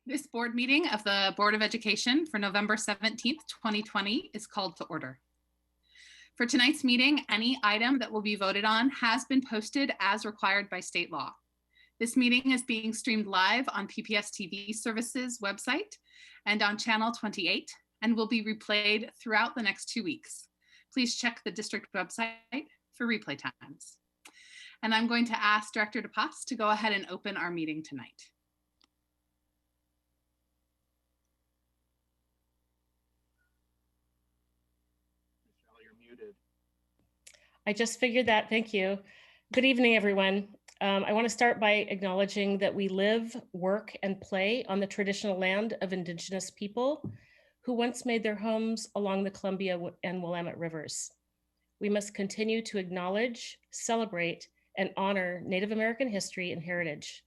This board meeting of the Board of Education for November 17th, 2020 is called to order. For tonight's meeting, any item that will be voted on has been posted as required by state law. This meeting is being streamed live on PPS TV Services website and on Channel 28 and will be replayed throughout the next 2 weeks. Please check the district website for replay times. And I'm going to ask Director DePass to go ahead and open our meeting tonight. I just figured that, thank you. Good evening, everyone. I want to start by acknowledging that we live, work, and play on the traditional land of Indigenous people who once made their homes along the Columbia and Willamette rivers. We must continue to acknowledge, celebrate, and honor Native American history and heritage.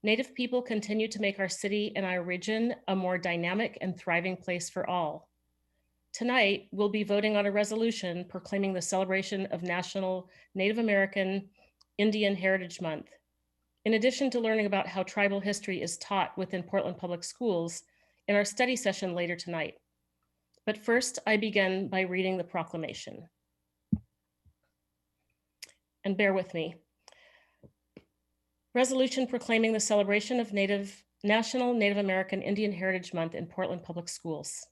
Native people continue to make our city and our region a more dynamic and thriving place for all. Tonight, we'll be voting on a resolution proclaiming the celebration of National Native American Indian Heritage Month. In addition to learning about how tribal history is taught within Portland Public Schools in our study session later tonight. But first, I begin by reading the proclamation. And bear with me. Resolution proclaiming the celebration of National Native American Indian Heritage Month in Portland Public Schools.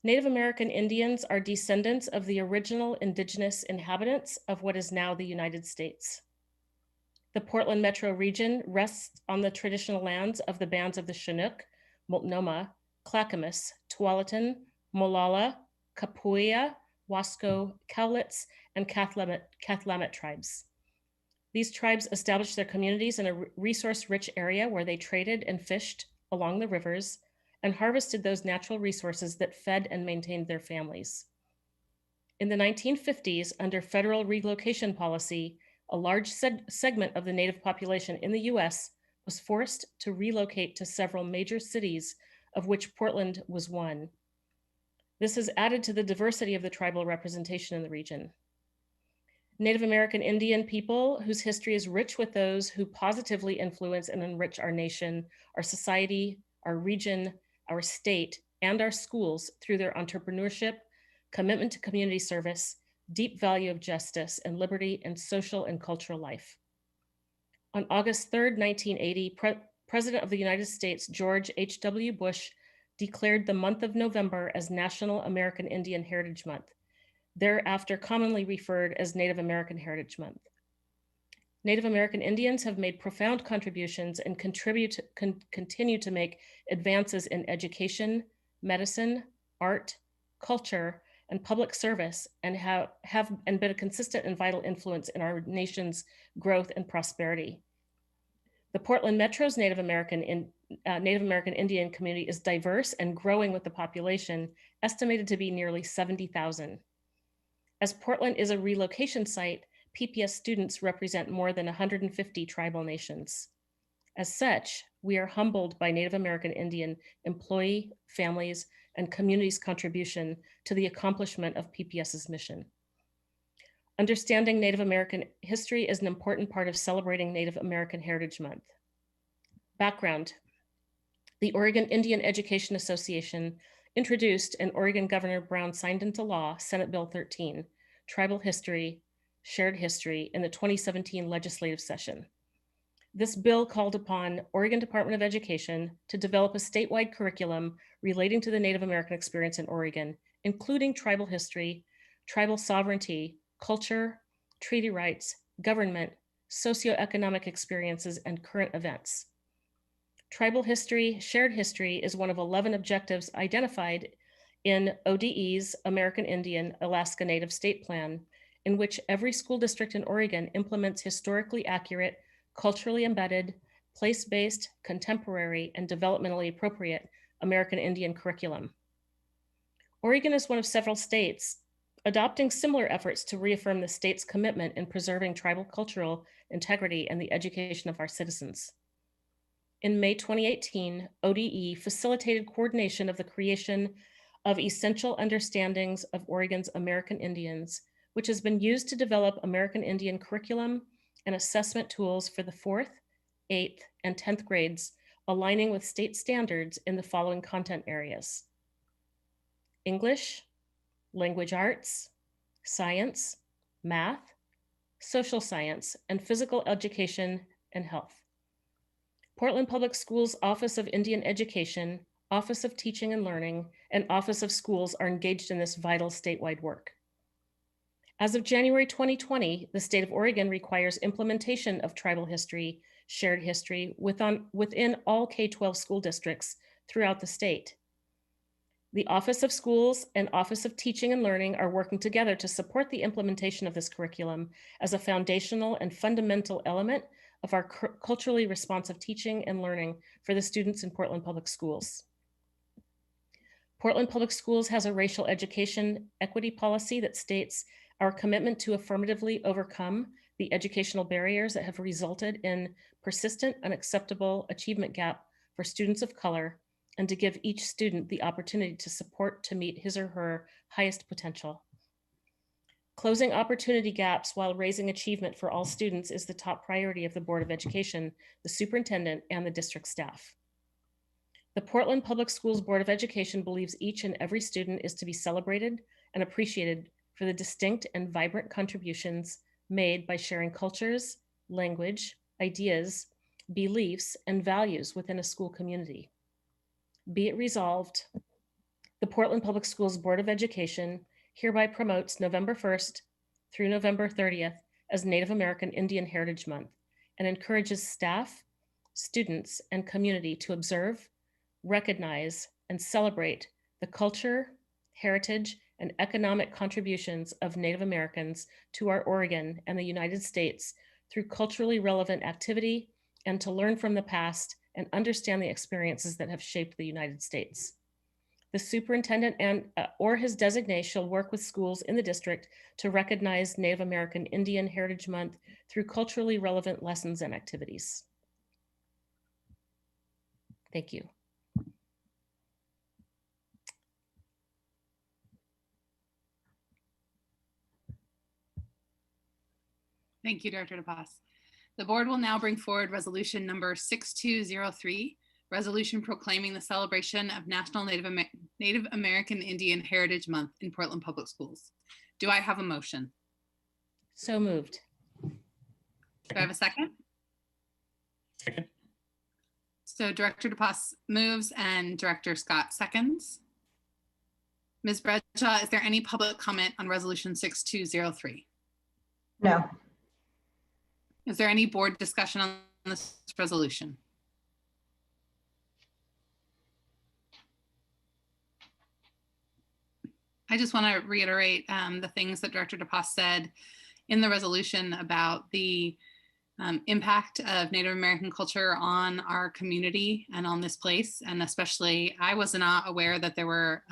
Native American Indians are descendants of the original indigenous inhabitants of what is now the United States. The Portland metro region rests on the traditional lands of the bands of the Chinook, Multnomah, Clackamas, Tualatin, Molalla, Capoeia, Wasco, Cowlitz, and Cathlamet tribes. These tribes established their communities in a resource-rich area where they traded and fished along the rivers and harvested those natural resources that fed and maintained their families. In the 1950s, under federal relocation policy, a large segment of the Native population in the US was forced to relocate to several major cities, of which Portland was one. This has added to the diversity of the tribal representation in the region. Native American Indian people, whose history is rich with those who positively influence and enrich our nation, our society, our region, our state, and our schools through their entrepreneurship, commitment to community service, deep value of justice and liberty, and social and cultural life. On August 3rd, 1980, President of the United States, George H.W. Bush, declared the month of November as National American Indian Heritage Month, thereafter commonly referred as Native American Heritage Month. Native American Indians have made profound contributions and continue to make advances in education, medicine, art, culture, and public service, and have been a consistent and vital influence in our nation's growth and prosperity. The Portland Metro's Native American Indian community is diverse and growing, with the population estimated to be nearly 70,000. As Portland is a relocation site, PPS students represent more than 150 tribal nations. As such, we are humbled by Native American Indian employee, families, and communities' contribution to the accomplishment of PPS's mission. Understanding Native American history is an important part of celebrating Native American Heritage Month. Background: the Oregon Indian Education Association introduced, and Oregon Governor Brown signed into law, Senate Bill 13, Tribal History, Shared History, in the 2017 legislative session. This bill called upon Oregon Department of Education to develop a statewide curriculum relating to the Native American experience in Oregon, including tribal history, tribal sovereignty, culture, treaty rights, government, socioeconomic experiences, and current events. Tribal history, shared history is one of 11 objectives identified in ODE's American Indian Alaska Native State Plan, in which every school district in Oregon implements historically accurate, culturally embedded, place-based, contemporary, and developmentally appropriate American Indian curriculum. Oregon is one of several states adopting similar efforts to reaffirm the state's commitment in preserving tribal cultural integrity and the education of our citizens. In May 2018, ODE facilitated coordination of the creation of Essential Understandings of Oregon's American Indians, which has been used to develop American Indian curriculum and assessment tools for the 4th, 8th, and 10th grades aligning with state standards in the following content areas: English, language arts, science, math, social science, and physical education and health. Portland Public Schools Office of Indian Education, Office of Teaching and Learning, and Office of Schools are engaged in this vital statewide work. As of January 2020, the state of Oregon requires implementation of tribal history, shared history within all K-12 school districts throughout the state. The Office of Schools and Office of Teaching and Learning are working together to support the implementation of this curriculum as a foundational and fundamental element of our culturally responsive teaching and learning for the students in Portland Public Schools. Portland Public Schools has a racial education equity policy that states our commitment to affirmatively overcome the educational barriers that have resulted in persistent, unacceptable achievement gap for students of color, and to give each student the opportunity to support to meet his or her highest potential. Closing opportunity gaps while raising achievement for all students is the top priority of the Board of Education, the superintendent, and the district staff. The Portland Public Schools Board of Education believes each and every student is to be celebrated and appreciated for the distinct and vibrant contributions made by sharing cultures, language, ideas, beliefs, and values within a school community. Be it resolved, the Portland Public Schools Board of Education hereby promotes November 1st through November 30th as Native American Indian Heritage Month and encourages staff, students, and community to observe, recognize, and celebrate the culture, heritage, and economic contributions of Native Americans to our Oregon and the United States through culturally relevant activity, and to learn from the past and understand the experiences that have shaped the United States. The superintendent and or his designee shall work with schools in the district to recognize Native American Indian Heritage Month through culturally relevant lessons and activities. Thank you. Thank you, Director DePass. The board will now bring forward resolution number 6203, resolution proclaiming the celebration of National Native American Indian Heritage Month in Portland Public Schools. Do I have a motion? So moved. Do I have a second? Second. So Director DePass moves and Director Scott seconds. Ms. Bradshaw, is there any public comment on resolution 6203? No. Is there any board discussion on this resolution? I just want to reiterate the things that Director DePass said in the resolution about the impact of Native American culture on our community and on this place. And especially, I was not aware that there were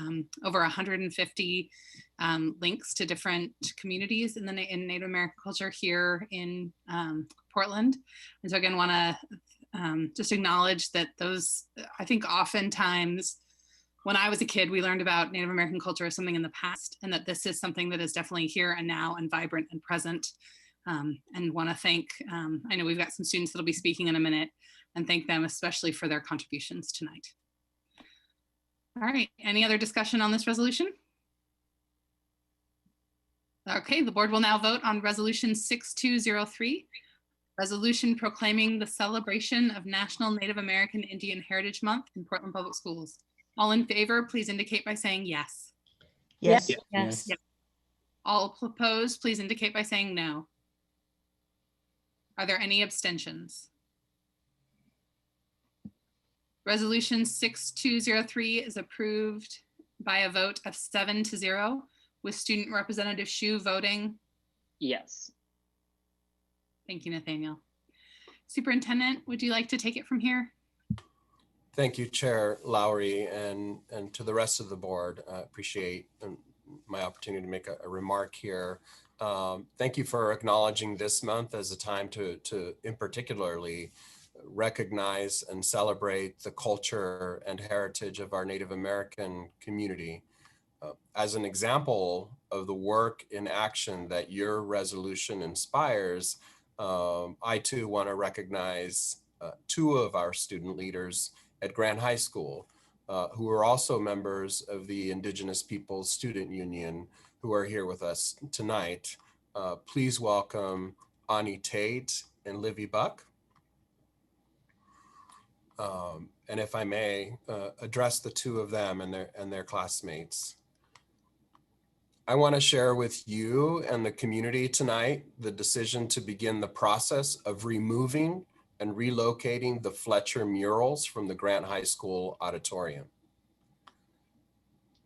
over 150 links to different communities in Native American culture here in Portland. And so again, want to just acknowledge that those, I think oftentimes when I was a kid, we learned about Native American culture as something in the past, and that this is something that is definitely here and now and vibrant and present. And want to thank, I know we've got some students that'll be speaking in a minute, and thank them especially for their contributions tonight. All right, any other discussion on this resolution? Okay, the board will now vote on resolution 6203, resolution proclaiming the celebration of National Native American Indian Heritage Month in Portland Public Schools. All in favor, please indicate by saying yes. Yes. Yes. All opposed, please indicate by saying no. Are there any abstentions? Resolution 6203 is approved by a vote of 7-0, with Student Representative Hsu voting yes. Thank you, Nathaniel. Superintendent, would you like to take it from here? Thank you, Chair Lowry, and to the rest of the board. I appreciate my opportunity to make a remark here. Thank you for acknowledging this month as a time to in particularly recognize and celebrate the culture and heritage of our Native American community. As an example of the work in action that your resolution inspires, I too want to recognize two of our student leaders at Grant High School, who are also members of the Indigenous Peoples Student Union, who are here with us tonight. Please welcome Ani Tate and Livy Buck. And if I may, address the two of them and their classmates. I want to share with you and the community tonight the decision to begin the process of removing and relocating the Fletcher murals from the Grant High School auditorium.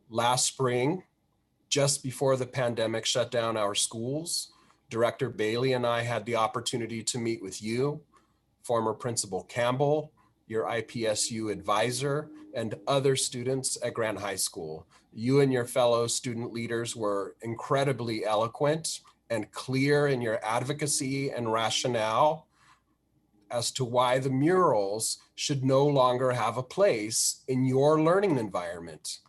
Last spring, just before the pandemic shut down our schools, Director Bailey and I had the opportunity to meet with you, former Principal Campbell, your IPSU advisor, and other students at Grant High School. You and your fellow student leaders were incredibly eloquent and clear in your advocacy and rationale as to why the murals should no longer have a place in your learning environment.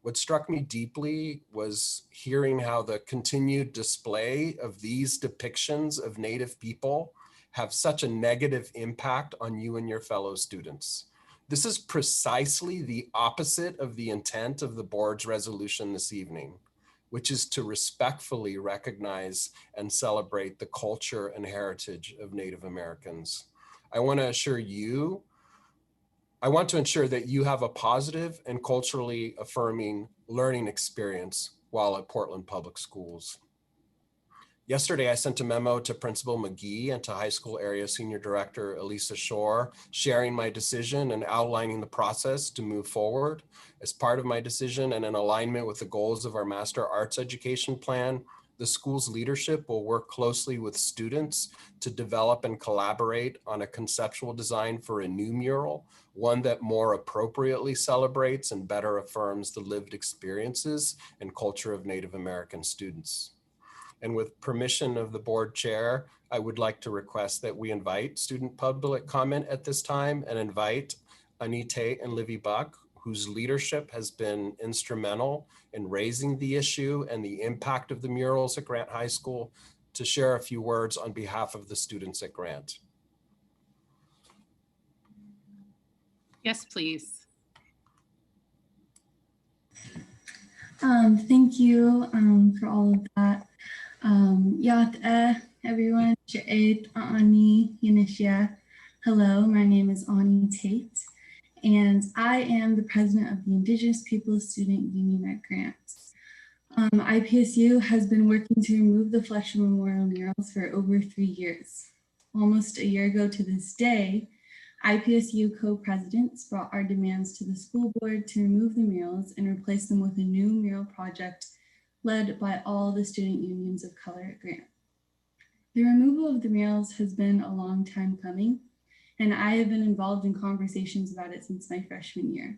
What struck me deeply was hearing how the continued display of these depictions of Native people have such a negative impact on you and your fellow students. This is precisely the opposite of the intent of the board's resolution this evening, which is to respectfully recognize and celebrate the culture and heritage of Native Americans. I want to ensure that you have a positive and culturally affirming learning experience while at Portland Public Schools. Yesterday, I sent a memo to Principal McGee and to High School Area Senior Director Elisa Shore, sharing my decision and outlining the process to move forward. As part of my decision and in alignment with the goals of our Master Arts Education Plan, the school's leadership will work closely with students to develop and collaborate on a conceptual design for a new mural, one that more appropriately celebrates and better affirms the lived experiences and culture of Native American students. And with permission of the board chair, I would like to request that we invite student public comment at this time and invite Ani Tate and Livy Buck, whose leadership has been instrumental in raising the issue and the impact of the murals at Grant High School, to share a few words on behalf of the students at Grant. Yes, please. Thank you for all of that. Everyone, Ani Yanisha. Hello, my name is Ani Tate, and I am the president of the Indigenous Peoples Student Union at Grant. IPSU has been working to remove the Fletcher Memorial murals for over 3 years. Almost a year ago to this day, IPSU co-presidents brought our demands to the school board to remove the murals and replace them with a new mural project led by all the student unions of color at Grant. The removal of the murals has been a long time coming, and I have been involved in conversations about it since my freshman year.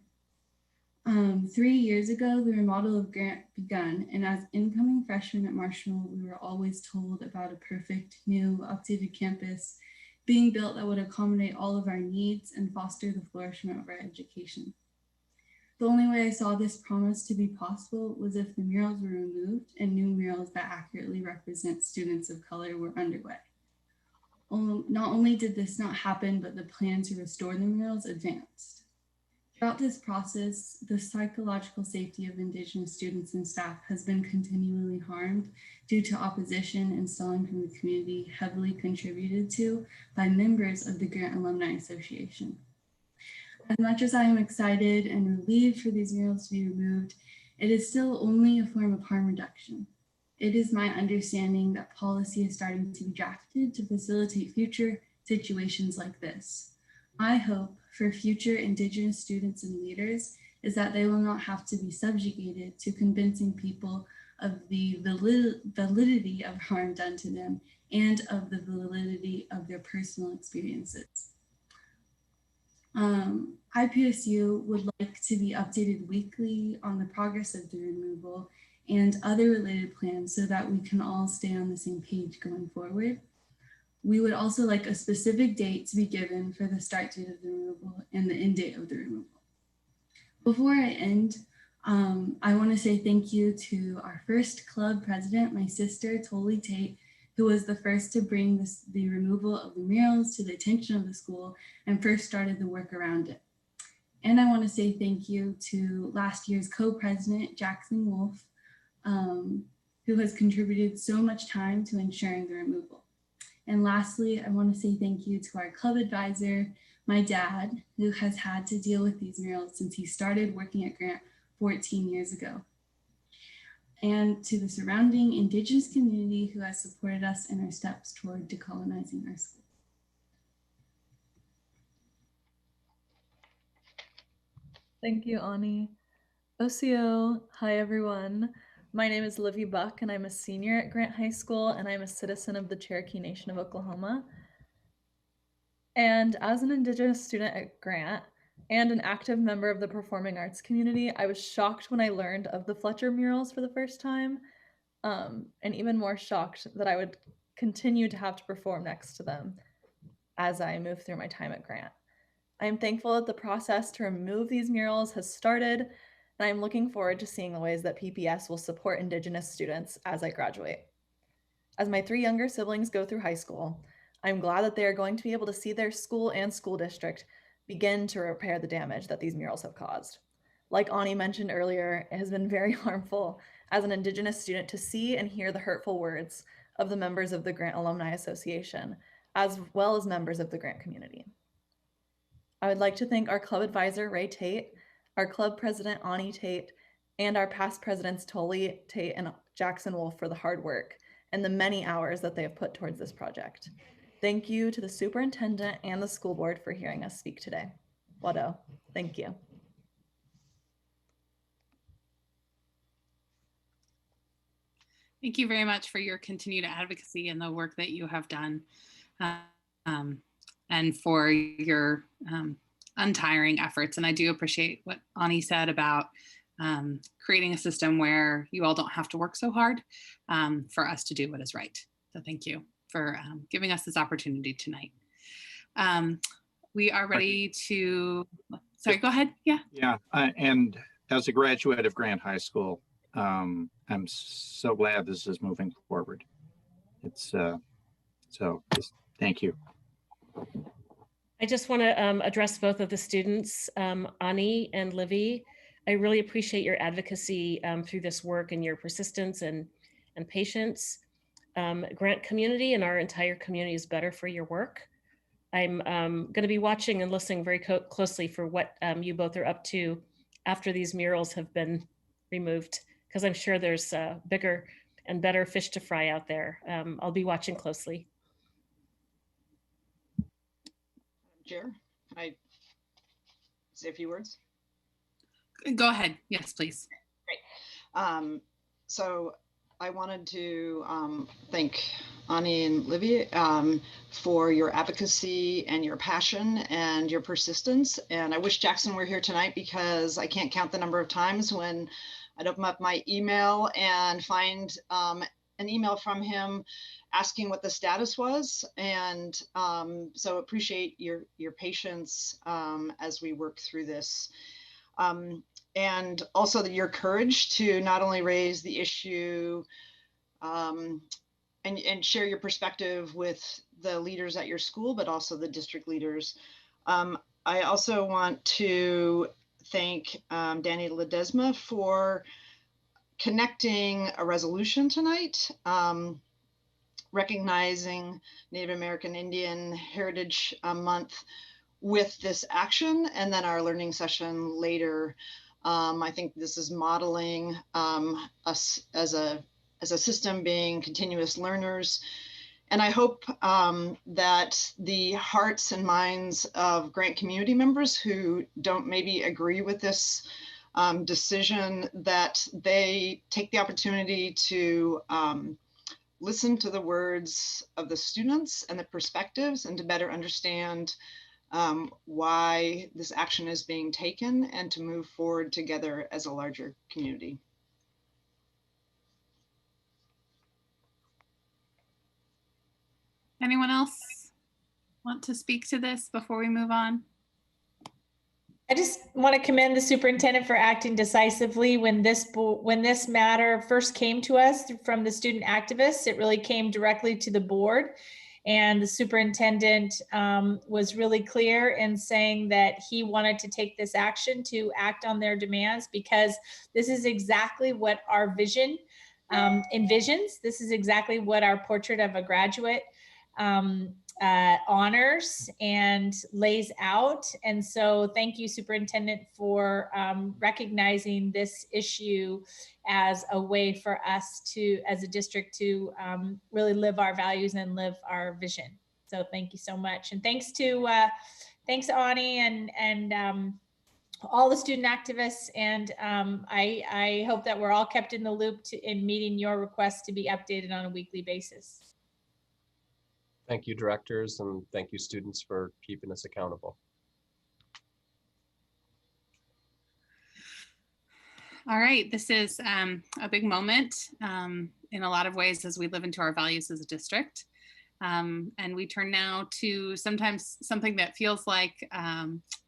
3 years ago, the remodel of Grant begun, and as incoming freshmen at Marshall, we were always told about a perfect, new, updated campus being built that would accommodate all of our needs and foster the flourishment of our education. The only way I saw this promise to be possible was if the murals were removed and new murals that accurately represent students of color were underway. Not only did this not happen, but the plan to restore the murals advanced. Throughout this process, the psychological safety of Indigenous students and staff has been continually harmed due to opposition and stalling from the community, heavily contributed to by members of the Grant Alumni Association. As much as I am excited and relieved for these murals to be removed, it is still only a form of harm reduction. It is my understanding that policy is starting to be drafted to facilitate future situations like this. My hope for future Indigenous students and leaders is that they will not have to be subjugated to convincing people of the validity of harm done to them and of the validity of their personal experiences. IPSU would like to be updated weekly on the progress of the removal and other related plans so that we can all stay on the same page going forward. We would also like a specific date to be given for the start date of the removal and the end date of the removal. Before I end, I want to say thank you to our first club president, my sister, Toli Tate, who was the first to bring the removal of the murals to the attention of the school and first started the work around it. And I want to say thank you to last year's co-president, Jackson Wolf, who has contributed so much time to ensuring the removal. And lastly, I want to say thank you to our club advisor, my dad, who has had to deal with these murals since he started working at Grant 14 years ago. And to the surrounding Indigenous community who has supported us in our steps toward decolonizing our school. Thank you, Ani. OCO, hi everyone. My name is Livy Buck and I'm a senior at Grant High School and I'm a citizen of the Cherokee Nation of Oklahoma. And as an Indigenous student at Grant and an active member of the performing arts community, I was shocked when I learned of the Fletcher murals for the first time, and even more shocked that I would continue to have to perform next to them as I move through my time at Grant. I am thankful that the process to remove these murals has started, and I'm looking forward to seeing the ways that PPS will support Indigenous students as I graduate. As my 3 younger siblings go through high school, I'm glad that they are going to be able to see their school and school district begin to repair the damage that these murals have caused. Like Ani mentioned earlier, it has been very harmful as an Indigenous student to see and hear the hurtful words of the members of the Grant Alumni Association, as well as members of the Grant community. I would like to thank our club advisor, Ray Tate, our club president, Ani Tate, and our past presidents, Tolly Tate and Jackson Wolf, for the hard work and the many hours that they have put towards this project. Thank you to the superintendent and the school board for hearing us speak today. Wado, thank you. Thank you very much for your continued advocacy and the work that you have done, and for your untiring efforts. And I do appreciate what Ani said about creating a system where you all don't have to work so hard for us to do what is right. So thank you for giving us this opportunity tonight. We are ready to, sorry, go ahead. Yeah. Yeah, and as a graduate of Grant High School, I'm so glad this is moving forward. It's so just thank you. I just want to address both of the students, Ani and Livy. I really appreciate your advocacy through this work and your persistence and patience. Grant community and our entire community is better for your work. I'm going to be watching and listening very closely for what you both are up to after these murals have been removed, because I'm sure there's bigger and better fish to fry out there. I'll be watching closely. Chair, can I say a few words? Go ahead. Yes, please. Great. So I wanted to thank Ani and Livy for your advocacy and your passion and your persistence. And I wish Jackson were here tonight, because I can't count the number of times when I'd open up my email and find an email from him asking what the status was. And so appreciate your patience as we work through this. And also your courage to not only raise the issue and share your perspective with the leaders at your school, but also the district leaders. I also want to thank Danny Ledesma for connecting a resolution tonight, recognizing Native American Indian Heritage Month with this action, and then our learning session later. I think this is modeling us as a system being continuous learners. And I hope that the hearts and minds of Grant community members who don't maybe agree with this decision, that they take the opportunity to listen to the words of the students and the perspectives, and to better understand why this action is being taken, and to move forward together as a larger community. Anyone else want to speak to this before we move on? I just want to commend the superintendent for acting decisively when this matter first came to us from the student activists. It really came directly to the board, and the superintendent was really clear in saying that he wanted to take this action to act on their demands, because this is exactly what our vision envisions. This is exactly what our portrait of a graduate honors and lays out. And so thank you, Superintendent, for recognizing this issue as a way for us to, as a district, to really live our values and live our vision. So thank you so much. And thanks to Ani and all the student activists. And I hope that we're all kept in the loop in meeting your requests to be updated on a weekly basis. Thank you, directors, and thank you, students, for keeping us accountable. All right, this is a big moment in a lot of ways as we live into our values as a district. And we turn now to sometimes something that feels like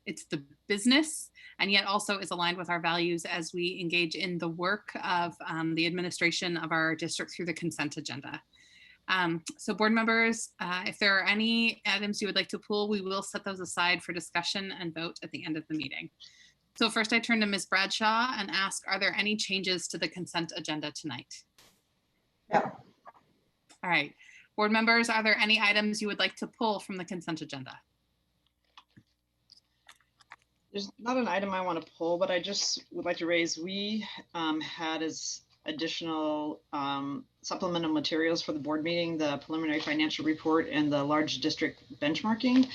it's the business and yet also is aligned with our values as we engage in the work of the administration of our district through the consent agenda. So board members, if there are any items you would like to pull, we will set those aside for discussion and vote at the end of the meeting. So first I turn to Ms. Bradshaw and ask, are there any changes to the consent agenda tonight? No. All right. Board members, are there any items you would like to pull from the consent agenda? There's not an item I want to pull, but I just would like to raise, we had as additional supplemental materials for the board meeting, the preliminary financial report and the large district benchmarking.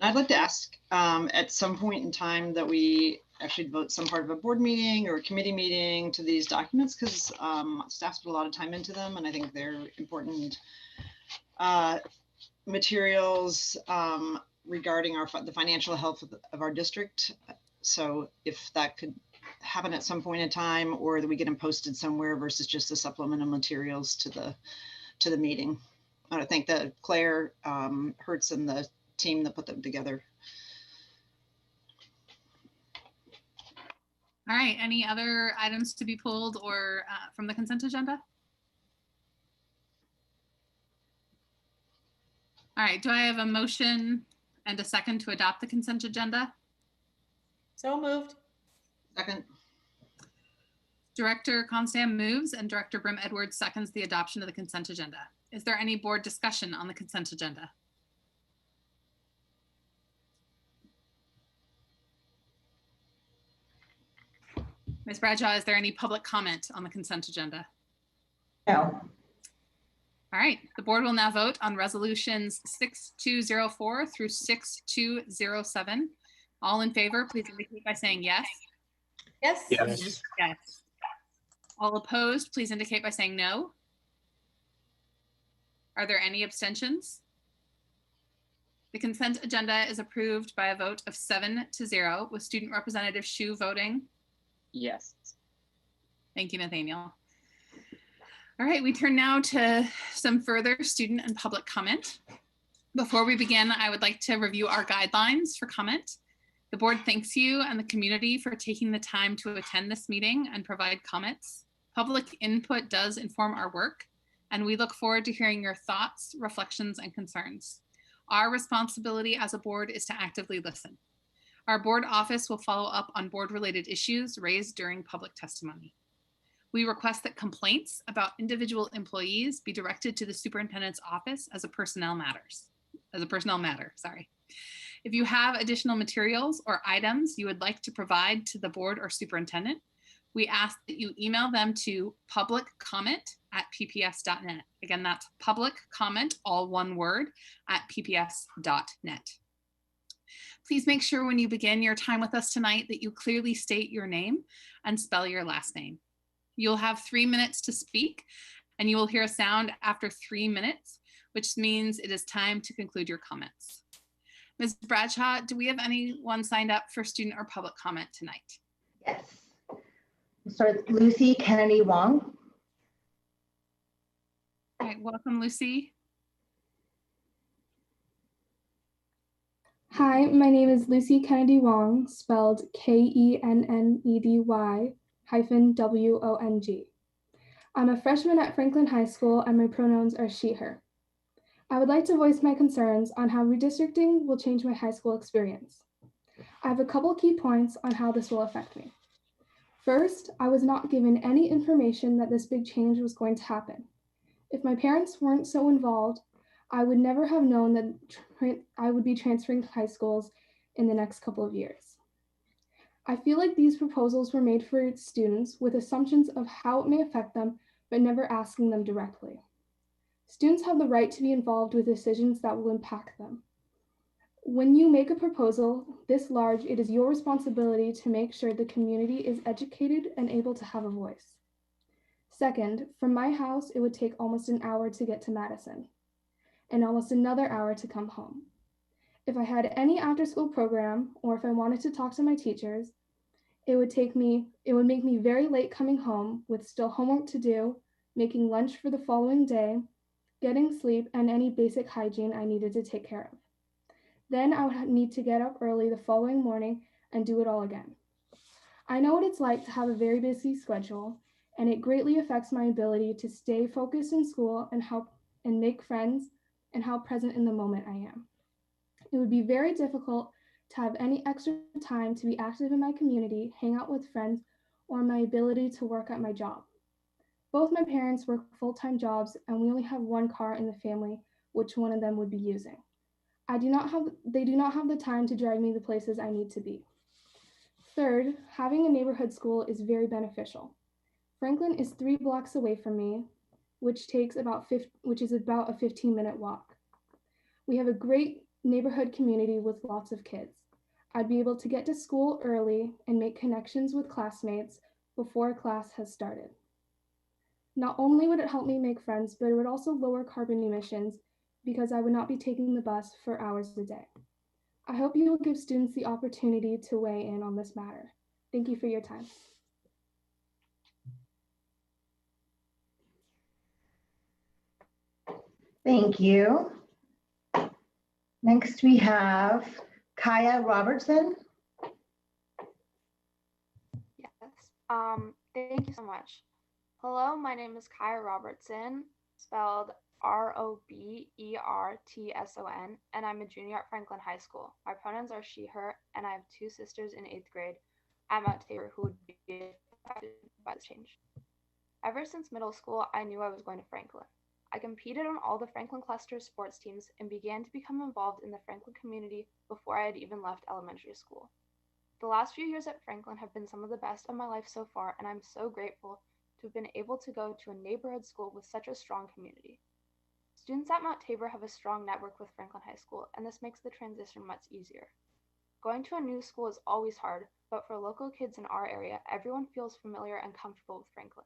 I'd like to ask at some point in time that we actually devote some part of a board meeting or a committee meeting to these documents, because staff's put a lot of time into them, and I think they're important materials regarding the financial health of our district. So if that could happen at some point in time, or that we get them posted somewhere versus just the supplemental materials to the meeting. I want to thank Claire Hertz and the team that put them together. All right, any other items to be pulled or from the consent agenda? All right, do I have a motion and a second to adopt the consent agenda? So moved. Second. Director Constam moves and Director Brim Edwards seconds the adoption of the consent agenda. Is there any board discussion on the consent agenda? Ms. Bradshaw, is there any public comment on the consent agenda? No. All right, the board will now vote on resolutions 6204 through 6207. All in favor, please indicate by saying yes. Yes. Yes. Yes. All opposed, please indicate by saying no. Are there any abstentions? The consent agenda is approved by a vote of 7-0 with Student Representative Hsu voting yes. Thank you, Nathaniel. All right, we turn now to some further student and public comment. Before we begin, I would like to review our guidelines for comment. The board thanks you and the community for taking the time to attend this meeting and provide comments. Public input does inform our work, and we look forward to hearing your thoughts, reflections, and concerns. Our responsibility as a board is to actively listen. Our board office will follow up on board-related issues raised during public testimony. We request that complaints about individual employees be directed to the superintendent's office as a personnel matter. If you have additional materials or items you would like to provide to the board or superintendent, we ask that you email them to publiccomment@pps.net. Again, that's publiccomment, all one word, @pps.net. Please make sure when you begin your time with us tonight that you clearly state your name and spell your last name. You'll have 3 minutes to speak, and you will hear a sound after 3 minutes, which means it is time to conclude your comments. Ms. Bradshaw, do we have anyone signed up for student or public comment tonight? Yes. We'll start with Lucy Kennedy Wong. All right, welcome, Lucy. Hi, my name is Lucy Kennedy Wong, spelled Kennedy -Wong. I'm a freshman at Franklin High School and my pronouns are she, her. I would like to voice my concerns on how redistricting will change my high school experience. I have a couple key points on how this will affect me. First, I was not given any information that this big change was going to happen. If my parents weren't so involved, I would never have known that I would be transferring to high schools in the next couple of years. I feel like these proposals were made for students with assumptions of how it may affect them, but never asking them directly. Students have the right to be involved with decisions that will impact them. When you make a proposal this large, it is your responsibility to make sure the community is educated and able to have a voice. Second, from my house, it would take almost an hour to get to Madison and almost another hour to come home. If I had any after-school program or if I wanted to talk to my teachers, it would make me very late coming home with still homework to do, making lunch for the following day, getting sleep, and any basic hygiene I needed to take care of. Then I would need to get up early the following morning and do it all again. I know what it's like to have a very busy schedule, and it greatly affects my ability to stay focused in school and make friends and how present in the moment I am. It would be very difficult to have any extra time to be active in my community, hang out with friends, or my ability to work at my job. Both my parents work full-time jobs, and we only have one car in the family, which one of them would be using. They do not have the time to drive me the places I need to be. Third, having a neighborhood school is very beneficial. Franklin is 3 blocks away from me, which is about a 15-minute walk. We have a great neighborhood community with lots of kids. I'd be able to get to school early and make connections with classmates before class has started. Not only would it help me make friends, but it would also lower carbon emissions because I would not be taking the bus for hours a day. I hope you will give students the opportunity to weigh in on this matter. Thank you for your time. Thank you. Next, we have Kaya Robertson. Yes. Thank you so much. Hello, my name is Kaya Robertson, spelled Robertson, and I'm a junior at Franklin High School. My pronouns are she, her, and I have 2 sisters in 8th grade at Mount Tabor who would be affected by this change. Ever since middle school, I knew I was going to Franklin. I competed on all the Franklin Cluster sports teams and began to become involved in the Franklin community before I had even left elementary school. The last few years at Franklin have been some of the best of my life so far, and I'm so grateful to have been able to go to a neighborhood school with such a strong community. Students at Mount Tabor have a strong network with Franklin High School, and this makes the transition much easier. Going to a new school is always hard, but for local kids in our area, everyone feels familiar and comfortable with Franklin.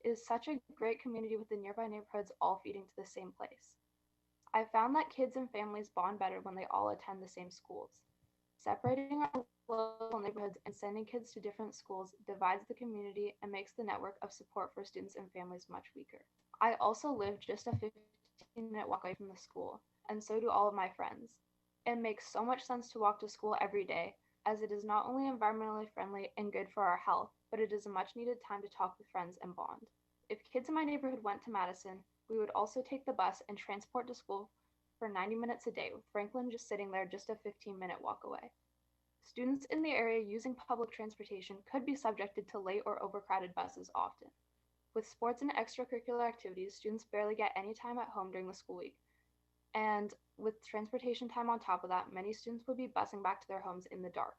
It is such a great community with the nearby neighborhoods all feeding to the same place. I found that kids and families bond better when they all attend the same schools. Separating our local neighborhoods and sending kids to different schools divides the community and makes the network of support for students and families much weaker. I also live just a 15-minute walk away from the school, and so do all of my friends. It makes so much sense to walk to school every day, as it is not only environmentally friendly and good for our health, but it is a much needed time to talk with friends and bond. If kids in my neighborhood went to Madison, we would also take the bus and transport to school for 90 minutes a day, with Franklin just sitting there just a 15-minute walk away. Students in the area using public transportation could be subjected to late or overcrowded buses often. With sports and extracurricular activities, students barely get any time at home during the school week. And with transportation time on top of that, many students would be busing back to their homes in the dark.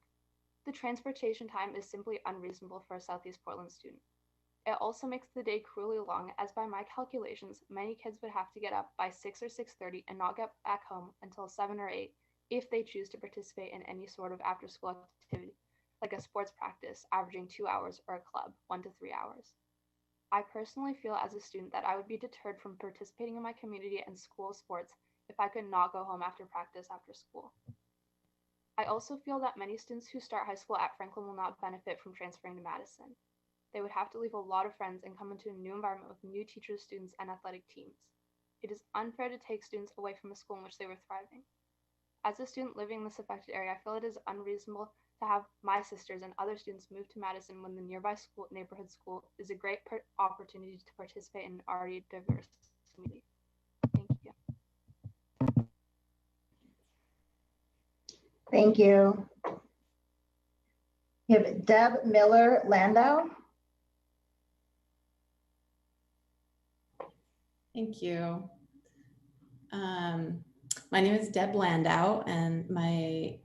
The transportation time is simply unreasonable for a Southeast Portland student. It also makes the day cruelly long, as by my calculations, many kids would have to get up by 6 or 6:30 and not get back home until 7 or 8 if they choose to participate in any sort of after-school activity, like a sports practice averaging 2 hours or a club 1 to 3 hours. I personally feel as a student that I would be deterred from participating in my community and school sports if I could not go home after practice after school. I also feel that many students who start high school at Franklin will not benefit from transferring to Madison. They would have to leave a lot of friends and come into a new environment with new teachers, students, and athletic teams. It is unfair to take students away from a school in which they were thriving. As a student living in this affected area, I feel it is unreasonable to have my sisters and other students move to Madison when the nearby neighborhood school is a great opportunity to participate in an already diverse community. Thank you. Thank you. We have Deb Miller Landau. Thank you. My name is Deb Landau, and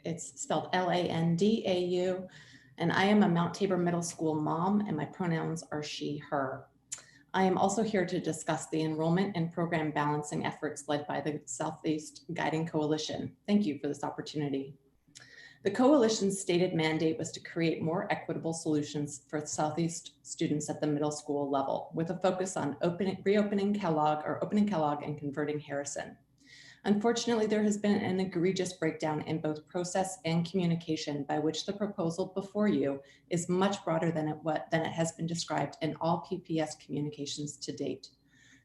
it's spelled Landau, and I am a Mount Tabor Middle School mom, and my pronouns are she, her. I am also here to discuss the enrollment and program balancing efforts led by the Southeast Guiding Coalition. Thank you for this opportunity. The coalition's stated mandate was to create more equitable solutions for Southeast students at the middle school level, with a focus on reopening Kellogg and converting Harrison. Unfortunately, there has been an egregious breakdown in both process and communication by which the proposal before you is much broader than it has been described in all PPS communications to date.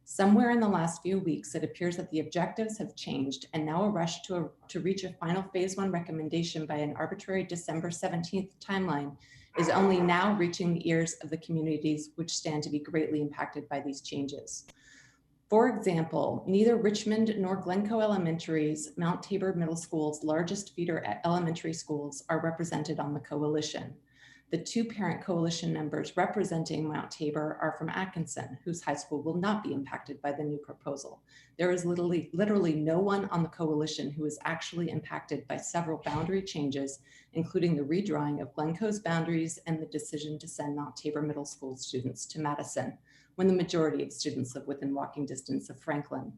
Somewhere in the last few weeks, it appears that the objectives have changed, and now a rush to reach a final phase 1 recommendation by an arbitrary December 17th timeline is only now reaching the ears of the communities which stand to be greatly impacted by these changes. For example, neither Richmond nor Glencoe Elementary's Mount Tabor Middle School's largest feeder elementary schools are represented on the coalition. The 2 parent coalition members representing Mount Tabor are from Atkinson, whose high school will not be impacted by the new proposal. There is literally no one on the coalition who is actually impacted by several boundary changes, including the redrawing of Glencoe's boundaries and the decision to send Mount Tabor Middle School students to Madison, when the majority of students live within walking distance of Franklin.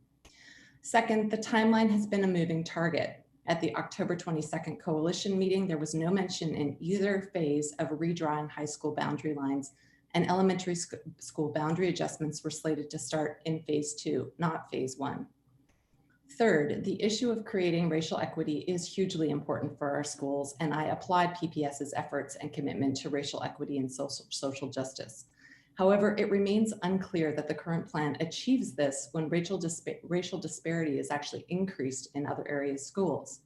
Second, the timeline has been a moving target. At the October 22nd coalition meeting, there was no mention in either phase of redrawing high school boundary lines, and elementary school boundary adjustments were slated to start in phase 2, not phase 1. Third, the issue of creating racial equity is hugely important for our schools, and I applaud PPS's efforts and commitment to racial equity and social justice. However, it remains unclear that the current plan achieves this when racial disparity is actually increased in other areas' schools.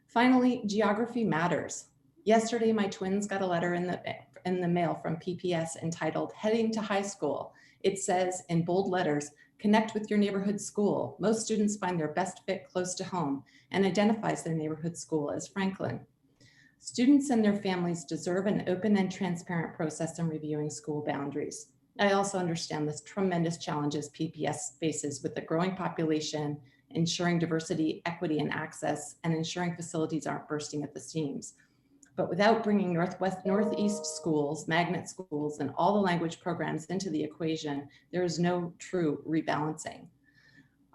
Finally, geography matters. Yesterday, my twins got a letter in the mail from PPS entitled "Heading to High School." It says in bold letters, "Connect with your neighborhood school. Most students find their best fit close to home," and identifies their neighborhood school as Franklin. Students and their families deserve an open and transparent process in reviewing school boundaries. I also understand the tremendous challenges PPS faces with the growing population, ensuring diversity, equity, and access, and ensuring facilities aren't bursting at the seams. But without bringing Northeast schools, magnet schools, and all the language programs into the equation, there is no true rebalancing.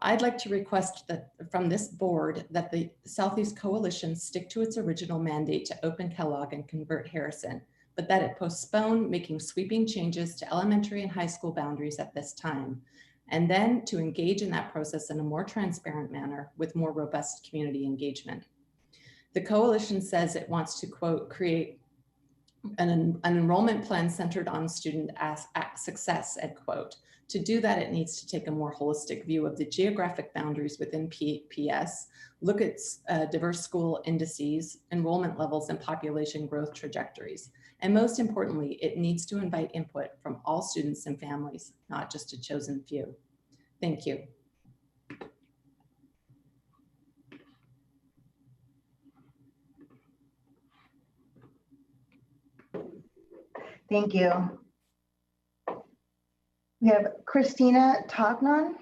I'd like to request that from this board that the Southeast Coalition stick to its original mandate to open Kellogg and convert Harrison, but that it postpone making sweeping changes to elementary and high school boundaries at this time, and then to engage in that process in a more transparent manner with more robust community engagement. The coalition says it wants to, quote, create an enrollment plan centered on student success, end quote. To do that, it needs to take a more holistic view of the geographic boundaries within PPS, look at diverse school indices, enrollment levels, and population growth trajectories. And most importantly, it needs to invite input from all students and families, not just a chosen few. Thank you. Thank you. We have Christina Tognon.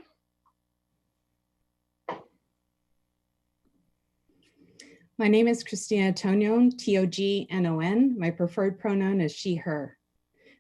My name is Christina Tognon, T-O-G-N-O-N. My preferred pronoun is she, her.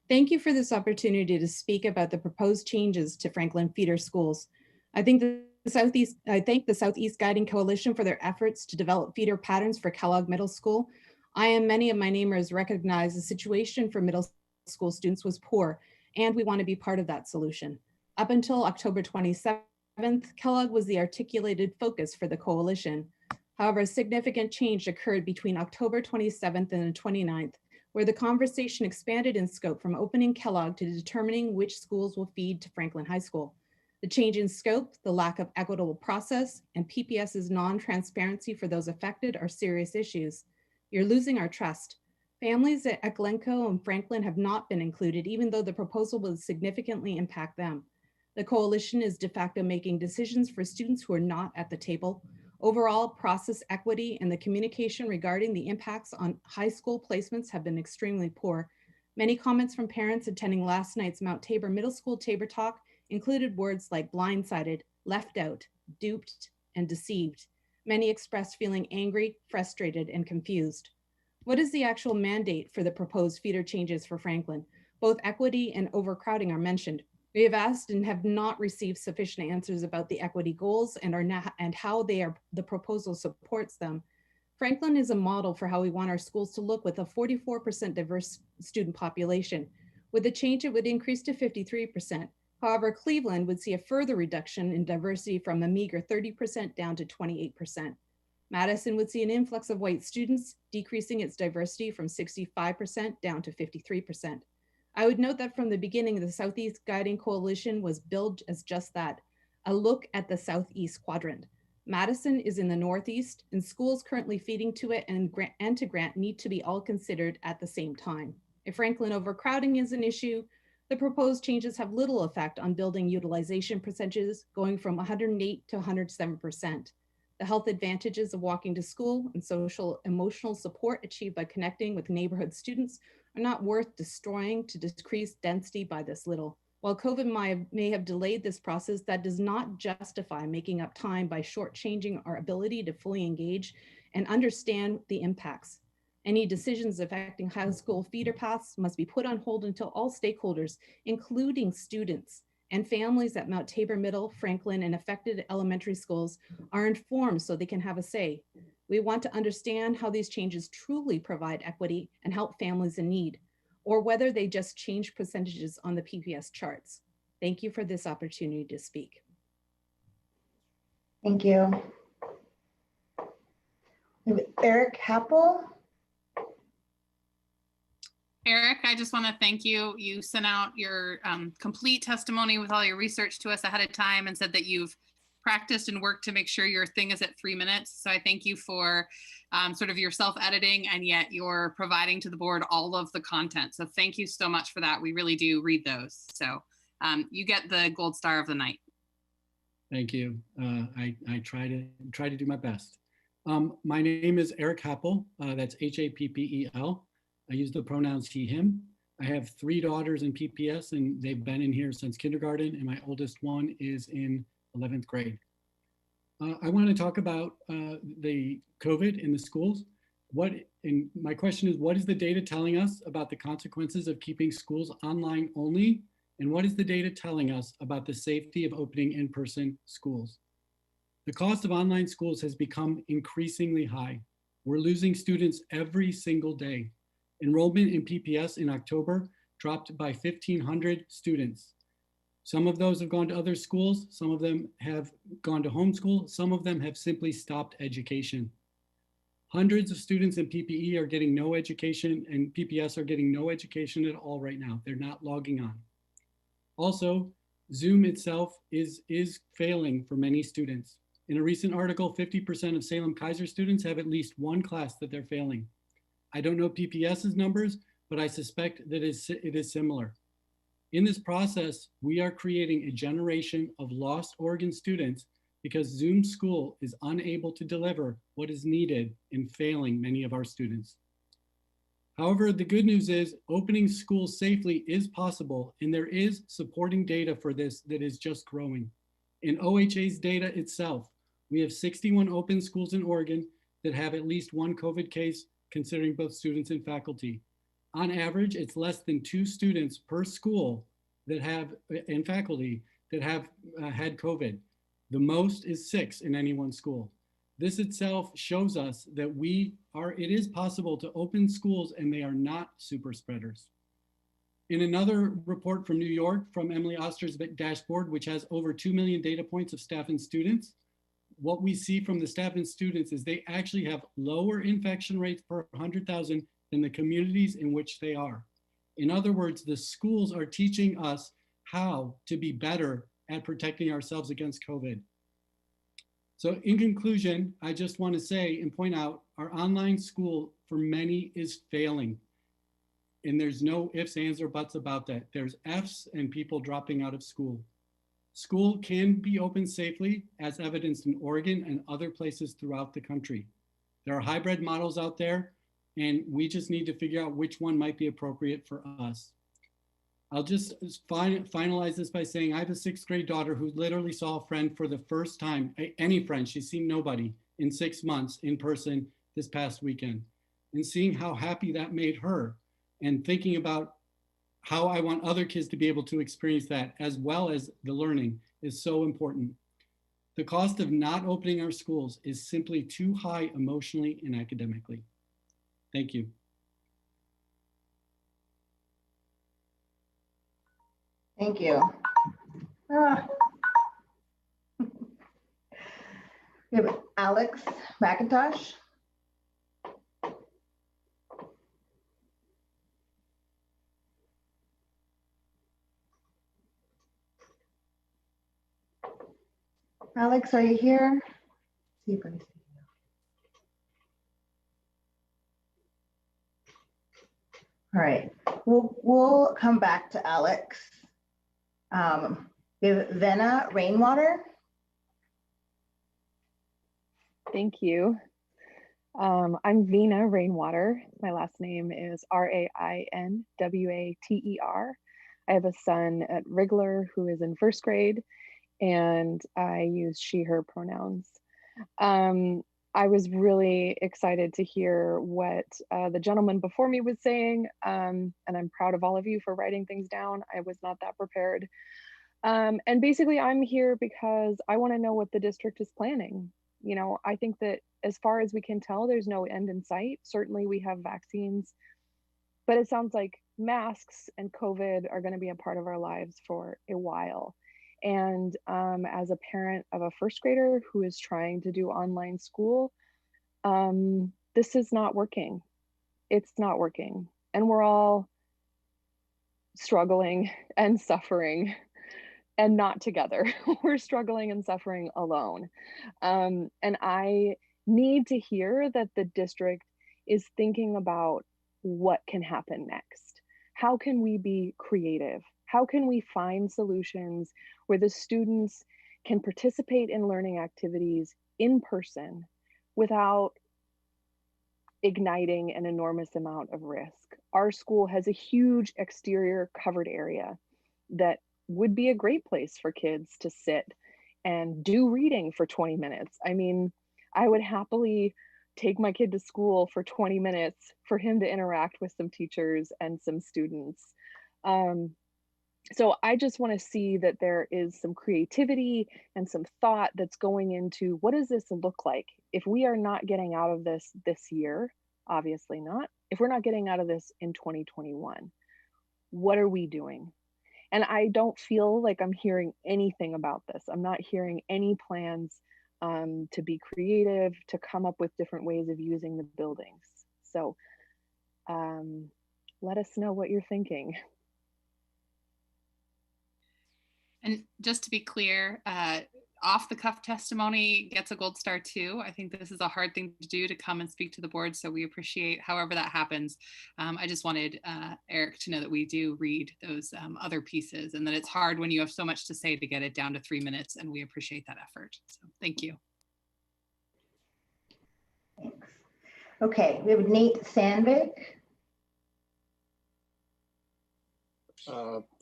Thank you for this opportunity to speak about the proposed changes to Franklin feeder schools. I thank the Southeast Guiding Coalition for their efforts to develop feeder patterns for Kellogg Middle School. I and many of my neighbors recognize the situation for middle school students was poor, and we want to be part of that solution. Up until October 27th, Kellogg was the articulated focus for the coalition. However, a significant change occurred between October 27th and the 29th, where the conversation expanded in scope from opening Kellogg to determining which schools will feed to Franklin High School. The change in scope, the lack of equitable process, and PPS's non-transparency for those affected are serious issues. You're losing our trust. Families at Glencoe and Franklin have not been included, even though the proposal will significantly impact them. The coalition is de facto making decisions for students who are not at the table. Overall, process equity and the communication regarding the impacts on high school placements have been extremely poor. Many comments from parents attending last night's Mount Tabor Middle School Tabor Talk included words like blindsided, left out, duped, and deceived. Many expressed feeling angry, frustrated, and confused. What is the actual mandate for the proposed feeder changes for Franklin? Both equity and overcrowding are mentioned. We have asked and have not received sufficient answers about the equity goals and how the proposal supports them. Franklin is a model for how we want our schools to look with a 44% diverse student population. With the change, it would increase to 53%. However, Cleveland would see a further reduction in diversity from a meager 30% down to 28%. Madison would see an influx of white students, decreasing its diversity from 65% down to 53%. I would note that from the beginning, the Southeast Guiding Coalition was billed as just that, a look at the Southeast quadrant. Madison is in the Northeast, and schools currently feeding to it and to Grant need to be all considered at the same time. If Franklin overcrowding is an issue, the proposed changes have little effect on building utilization percentages, going from 108 to 107%. The health advantages of walking to school and social emotional support achieved by connecting with neighborhood students are not worth destroying to decrease density by this little. While COVID may have delayed this process, that does not justify making up time by shortchanging our ability to fully engage and understand the impacts. Any decisions affecting high school feeder paths must be put on hold until all stakeholders, including students and families at Mount Tabor Middle, Franklin, and affected elementary schools, are informed so they can have a say. We want to understand how these changes truly provide equity and help families in need, or whether they just change percentages on the PPS charts. Thank you for this opportunity to speak. Thank you. Eric Happel. Eric, I just want to thank you. You sent out your complete testimony with all your research to us ahead of time and said that you've practiced and worked to make sure your thing is at 3 minutes. So I thank you for sort of your self-editing, and yet you're providing to the board all of the content. So thank you so much for that. We really do read those. So you get the gold star of the night. Thank you. I try to do my best. My name is Eric Happel. That's Happel. I use the pronouns he, him. I have 3 daughters in PPS, and they've been in here since kindergarten, and my oldest one is in 11th grade. I want to talk about the COVID in the schools. My question is, what is the data telling us about the consequences of keeping schools online only? And what is the data telling us about the safety of opening in-person schools? The cost of online schools has become increasingly high. We're losing students every single day. Enrollment in PPS in October dropped by 1,500 students. Some of those have gone to other schools. Some of them have gone to homeschool. Some of them have simply stopped education. Hundreds of students in PPE are getting no education, and PPS are getting no education at all right now. They're not logging on. Also, Zoom itself is failing for many students. In a recent article, 50% of Salem-Keizer students have at least one class that they're failing. I don't know PPS's numbers, but I suspect that it is similar. In this process, we are creating a generation of lost Oregon students because Zoom School is unable to deliver what is needed in failing many of our students. However, the good news is opening schools safely is possible, and there is supporting data for this that is just growing. In OHA's data itself, we have 61 open schools in Oregon that have at least one COVID case, considering both students and faculty. On average, it's less than 2 students per school that have, and faculty that have had COVID. The most is 6 in any one school. This itself shows us that it is possible to open schools and they are not super spreaders. In another report from New York, from Emily Oster's dashboard, which has over 2 million data points of staff and students, what we see from the staff and students is they actually have lower infection rates per 100,000 than the communities in which they are. In other words, the schools are teaching us how to be better at protecting ourselves against COVID. So in conclusion, I just want to say and point out our online school for many is failing. And there's no ifs, ands, or buts about that. There's F's and people dropping out of school. School can be open safely, as evidenced in Oregon and other places throughout the country. There are hybrid models out there, and we just need to figure out which one might be appropriate for us. I'll just finalize this by saying I have a 6th grade daughter who literally saw a friend for the first time, any friend, she's seen nobody in 6 months in person this past weekend. And seeing how happy that made her and thinking about how I want other kids to be able to experience that as well as the learning is so important. The cost of not opening our schools is simply too high emotionally and academically. Thank you. Thank you. We have Alex McIntosh. Alex, are you here? See if I can see you. All right, we'll come back to Alex. We have Venna Rainwater. Thank you. I'm Vina Rainwater. My last name is Rainwater. I have a son at Rigler who is in 1st grade, and I use she, her pronouns. I was really excited to hear what the gentleman before me was saying, and I'm proud of all of you for writing things down. I was not that prepared. And basically I'm here because I want to know what the district is planning. You know, I think that as far as we can tell, there's no end in sight. Certainly we have vaccines, but it sounds like masks and COVID are going to be a part of our lives for a while. And as a parent of a 1st grader who is trying to do online school, this is not working. It's not working. And we're all struggling and suffering and not together. We're struggling and suffering alone. And I need to hear that the district is thinking about what can happen next. How can we be creative? How can we find solutions where the students can participate in learning activities in person without igniting an enormous amount of risk? Our school has a huge exterior covered area that would be a great place for kids to sit and do reading for 20 minutes. I mean, I would happily take my kid to school for 20 minutes for him to interact with some teachers and some students. So I just want to see that there is some creativity and some thought that's going into what does this look like if we are not getting out of this year, obviously not, if we're not getting out of this in 2021, what are we doing? And I don't feel like I'm hearing anything about this. I'm not hearing any plans to be creative, to come up with different ways of using the buildings. So let us know what you're thinking. And just to be clear, off the cuff testimony gets a gold star too. I think this is a hard thing to do, to come and speak to the board. So we appreciate however that happens. I just wanted Eric to know that we do read those other pieces, and that it's hard when you have so much to say to get it down to 3 minutes, and we appreciate that effort. So thank you. Thanks. Okay, we have Nate Sandvik.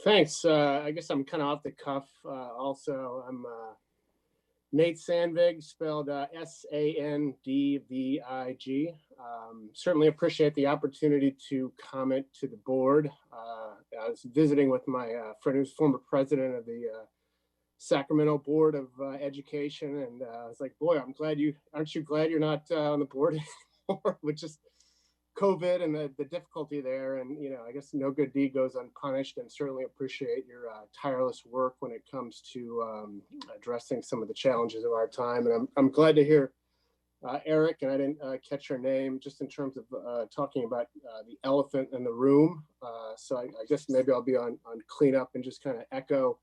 Thanks. I guess I'm kind of off the cuff also. I'm Nate Sandvig, spelled S-A-N-D-V-I-G. Certainly appreciate the opportunity to comment to the board. I was visiting with my friend who's former president of the Sacramento Board of Education, and I was like, boy, aren't you glad you're not on the board anymore, which is COVID and the difficulty there. And, you know, I guess no good deed goes unpunished, and certainly appreciate your tireless work when it comes to addressing some of the challenges of our time. And I'm glad to hear Eric, and I didn't catch her name, just in terms of talking about the elephant in the room. So I guess maybe I'll be on cleanup and just kind of echo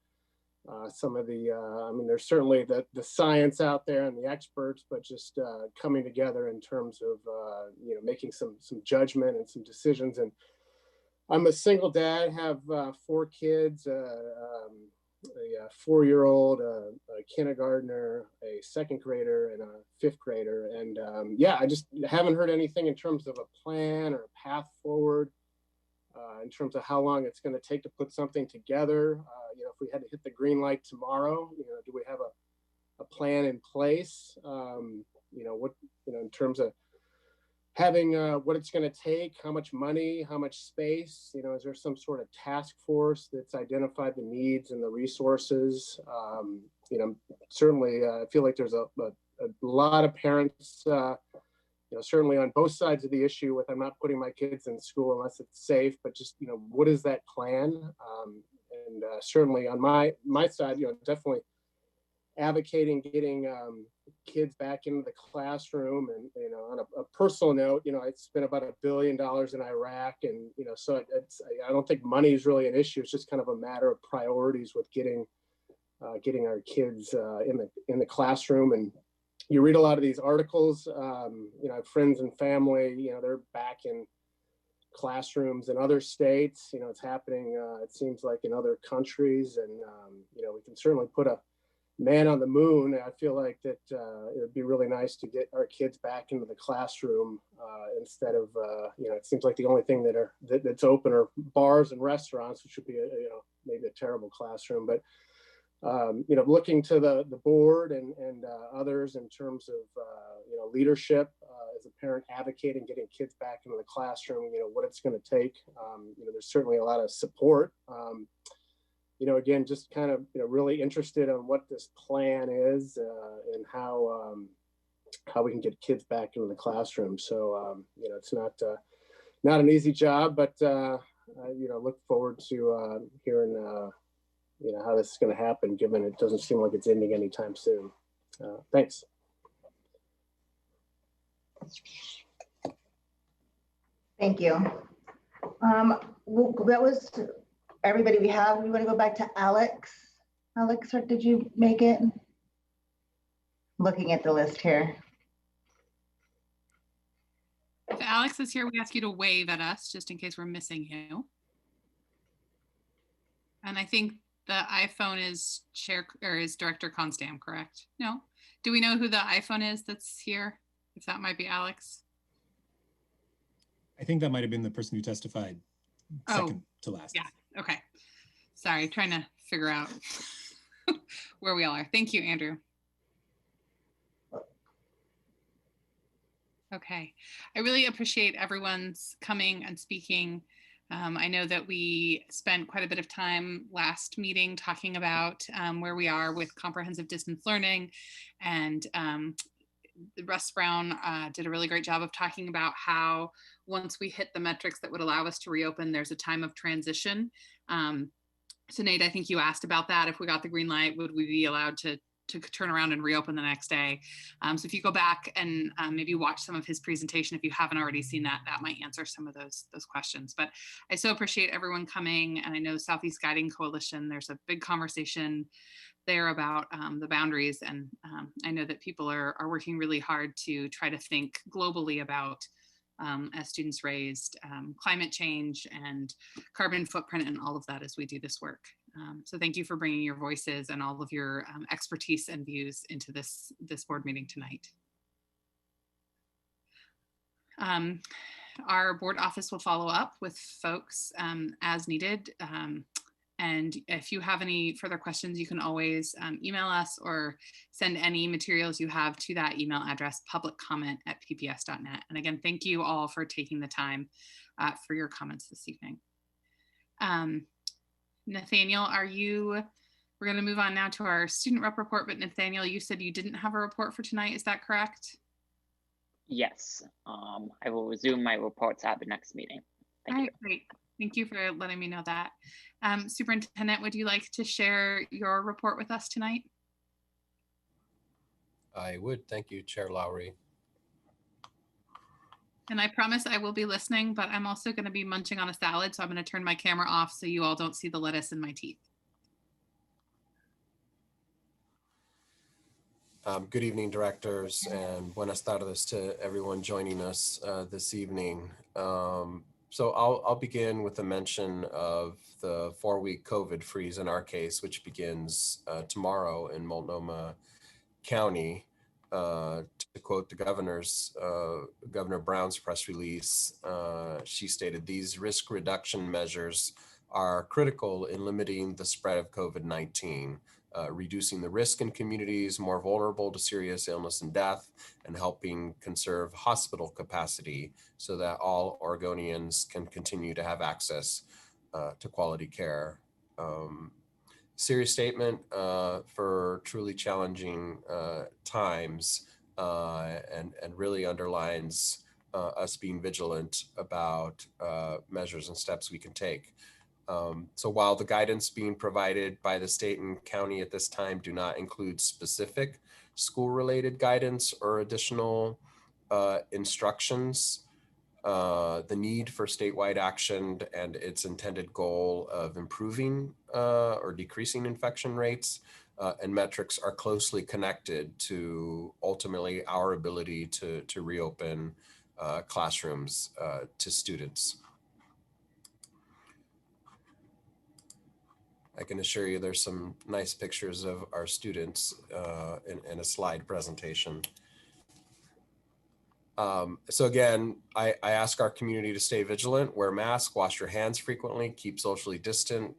some of the, I mean, there's certainly the science out there and the experts, but just coming together in terms of, you know, making some judgment and some decisions. And I'm a single dad, have 4 kids, a 4-year-old, a kindergartner, a 2nd grader, and a 5th grader. And yeah, I just haven't heard anything in terms of a plan or a path forward. In terms of how long it's going to take to put something together. You know, if we had to hit the green light tomorrow, you know, do we have a plan in place? You know, what, you know, in terms of having what it's going to take, how much money, how much space, you know, is there some sort of task force that's identified the needs and the resources? You know, certainly I feel like there's a lot of parents, you know, certainly on both sides of the issue with I'm not putting my kids in school unless it's safe, but just, you know, what is that plan? And certainly on my side, you know, definitely advocating getting kids back into the classroom. And, you know, on a personal note, you know, I spent about $1 billion in Iraq, and, you know, so I don't think money is really an issue. It's just kind of a matter of priorities with getting our kids in the classroom. And you read a lot of these articles, you know, friends and family, you know, they're back in classrooms in other states. You know, it's happening, it seems like, in other countries. And, you know, we can certainly put a man on the moon. I feel like that it would be really nice to get our kids back into the classroom instead of, you know, it seems like the only thing that's open are bars and restaurants, which would be, you know, maybe a terrible classroom. But you know, looking to the board and others in terms of, you know, leadership as a parent advocating getting kids back into the classroom, you know, what it's going to take. You know, there's certainly a lot of support. You know, again, just kind of, you know, really interested on what this plan is and how we can get kids back into the classroom. So, you know, it's not an easy job, but, you know, look forward to hearing you know, how this is going to happen, given it doesn't seem like it's ending anytime soon. Thanks. Thank you. That was everybody we have. We want to go back to Alex. Alex, or did you make it? Looking at the list here. If Alex is here, we ask you to wave at us just in case we're missing you. And I think the iPhone is Director Constam, correct? No? Do we know who the iPhone is that's here? If that might be Alex? I think that might have been the person who testified second to last. Yeah, okay. Sorry, trying to figure out where we all are. Thank you, Andrew. Okay, I really appreciate everyone's coming and speaking. I know that we spent quite a bit of time last meeting talking about where we are with comprehensive distance learning, and Russ Brown did a really great job of talking about how once we hit the metrics that would allow us to reopen, there's a time of transition. So Nate, I think you asked about that. If we got the green light, would we be allowed to turn around and reopen the next day? So if you go back and maybe watch some of his presentation, if you haven't already seen that, that might answer some of those questions. But I so appreciate everyone coming. And I know Southeast Guiding Coalition, there's a big conversation there about the boundaries. And I know that people are working really hard to try to think globally about, as students raised, climate change and carbon footprint and all of that as we do this work. So thank you for bringing your voices and all of your expertise and views into this board meeting tonight. Our board office will follow up with folks as needed. And if you have any further questions, you can always email us or send any materials you have to that email address, publiccomment@pps.net. And again, thank you all for taking the time for your comments this evening. Nathaniel, we're going to move on now to our student rep report, but Nathaniel, you said you didn't have a report for tonight. Is that correct? Yes, I will resume my reports at the next meeting. Thank you. Great. Thank you for letting me know that. Superintendent, would you like to share your report with us tonight? I would. Thank you, Chair Lowry. And I promise I will be listening, but I'm also going to be munching on a salad, so I'm going to turn my camera off so you all don't see the lettuce in my teeth. Good evening, directors, and buenas tardes to everyone joining us this evening. So I'll begin with a mention of the 4-week COVID freeze in our case, which begins tomorrow in Multnomah County. To quote the Governor Brown's press release, she stated, "These risk reduction measures are critical in limiting the spread of COVID-19, reducing the risk in communities more vulnerable to serious illness and death, and helping conserve hospital capacity so that all Oregonians can continue to have access to quality care." Serious statement for truly challenging times, and really underlines us being vigilant about measures and steps we can take. So while the guidance being provided by the state and county at this time do not include specific school-related guidance or additional instructions, the need for statewide action and its intended goal of improving or decreasing infection rates and metrics are closely connected to ultimately our ability to reopen classrooms to students. I can assure you there's some nice pictures of our students in a slide presentation. So again, I ask our community to stay vigilant, wear masks, wash your hands frequently, keep socially distant,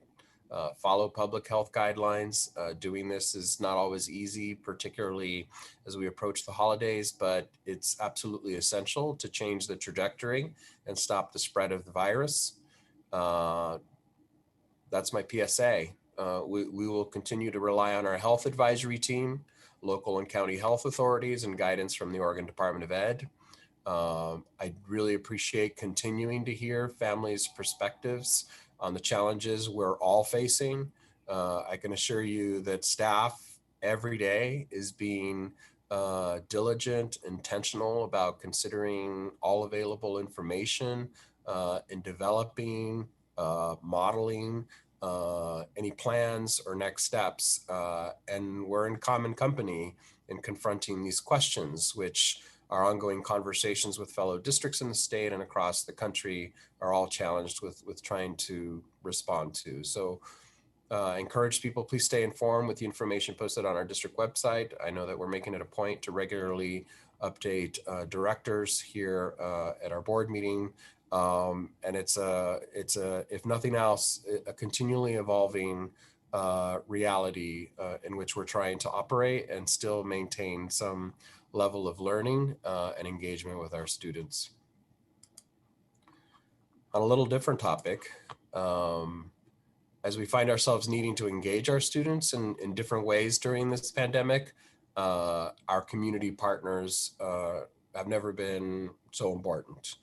follow public health guidelines. Doing this is not always easy, particularly as we approach the holidays, but it's absolutely essential to change the trajectory and stop the spread of the virus. That's my PSA. We will continue to rely on our health advisory team, local and county health authorities, and guidance from the Oregon Department of Ed. I really appreciate continuing to hear families' perspectives on the challenges we're all facing. I can assure you that staff every day is being diligent, intentional about considering all available information and developing, modeling any plans or next steps. And we're in common company in confronting these questions, which our ongoing conversations with fellow districts in the state and across the country are all challenged with trying to respond to. So I encourage people, please stay informed with the information posted on our district website. I know that we're making it a point to regularly update directors here at our board meeting. And it's if nothing else, a continually evolving reality in which we're trying to operate and still maintain some level of learning and engagement with our students. On a little different topic, as we find ourselves needing to engage our students in different ways during this pandemic, our community partners have never been so important.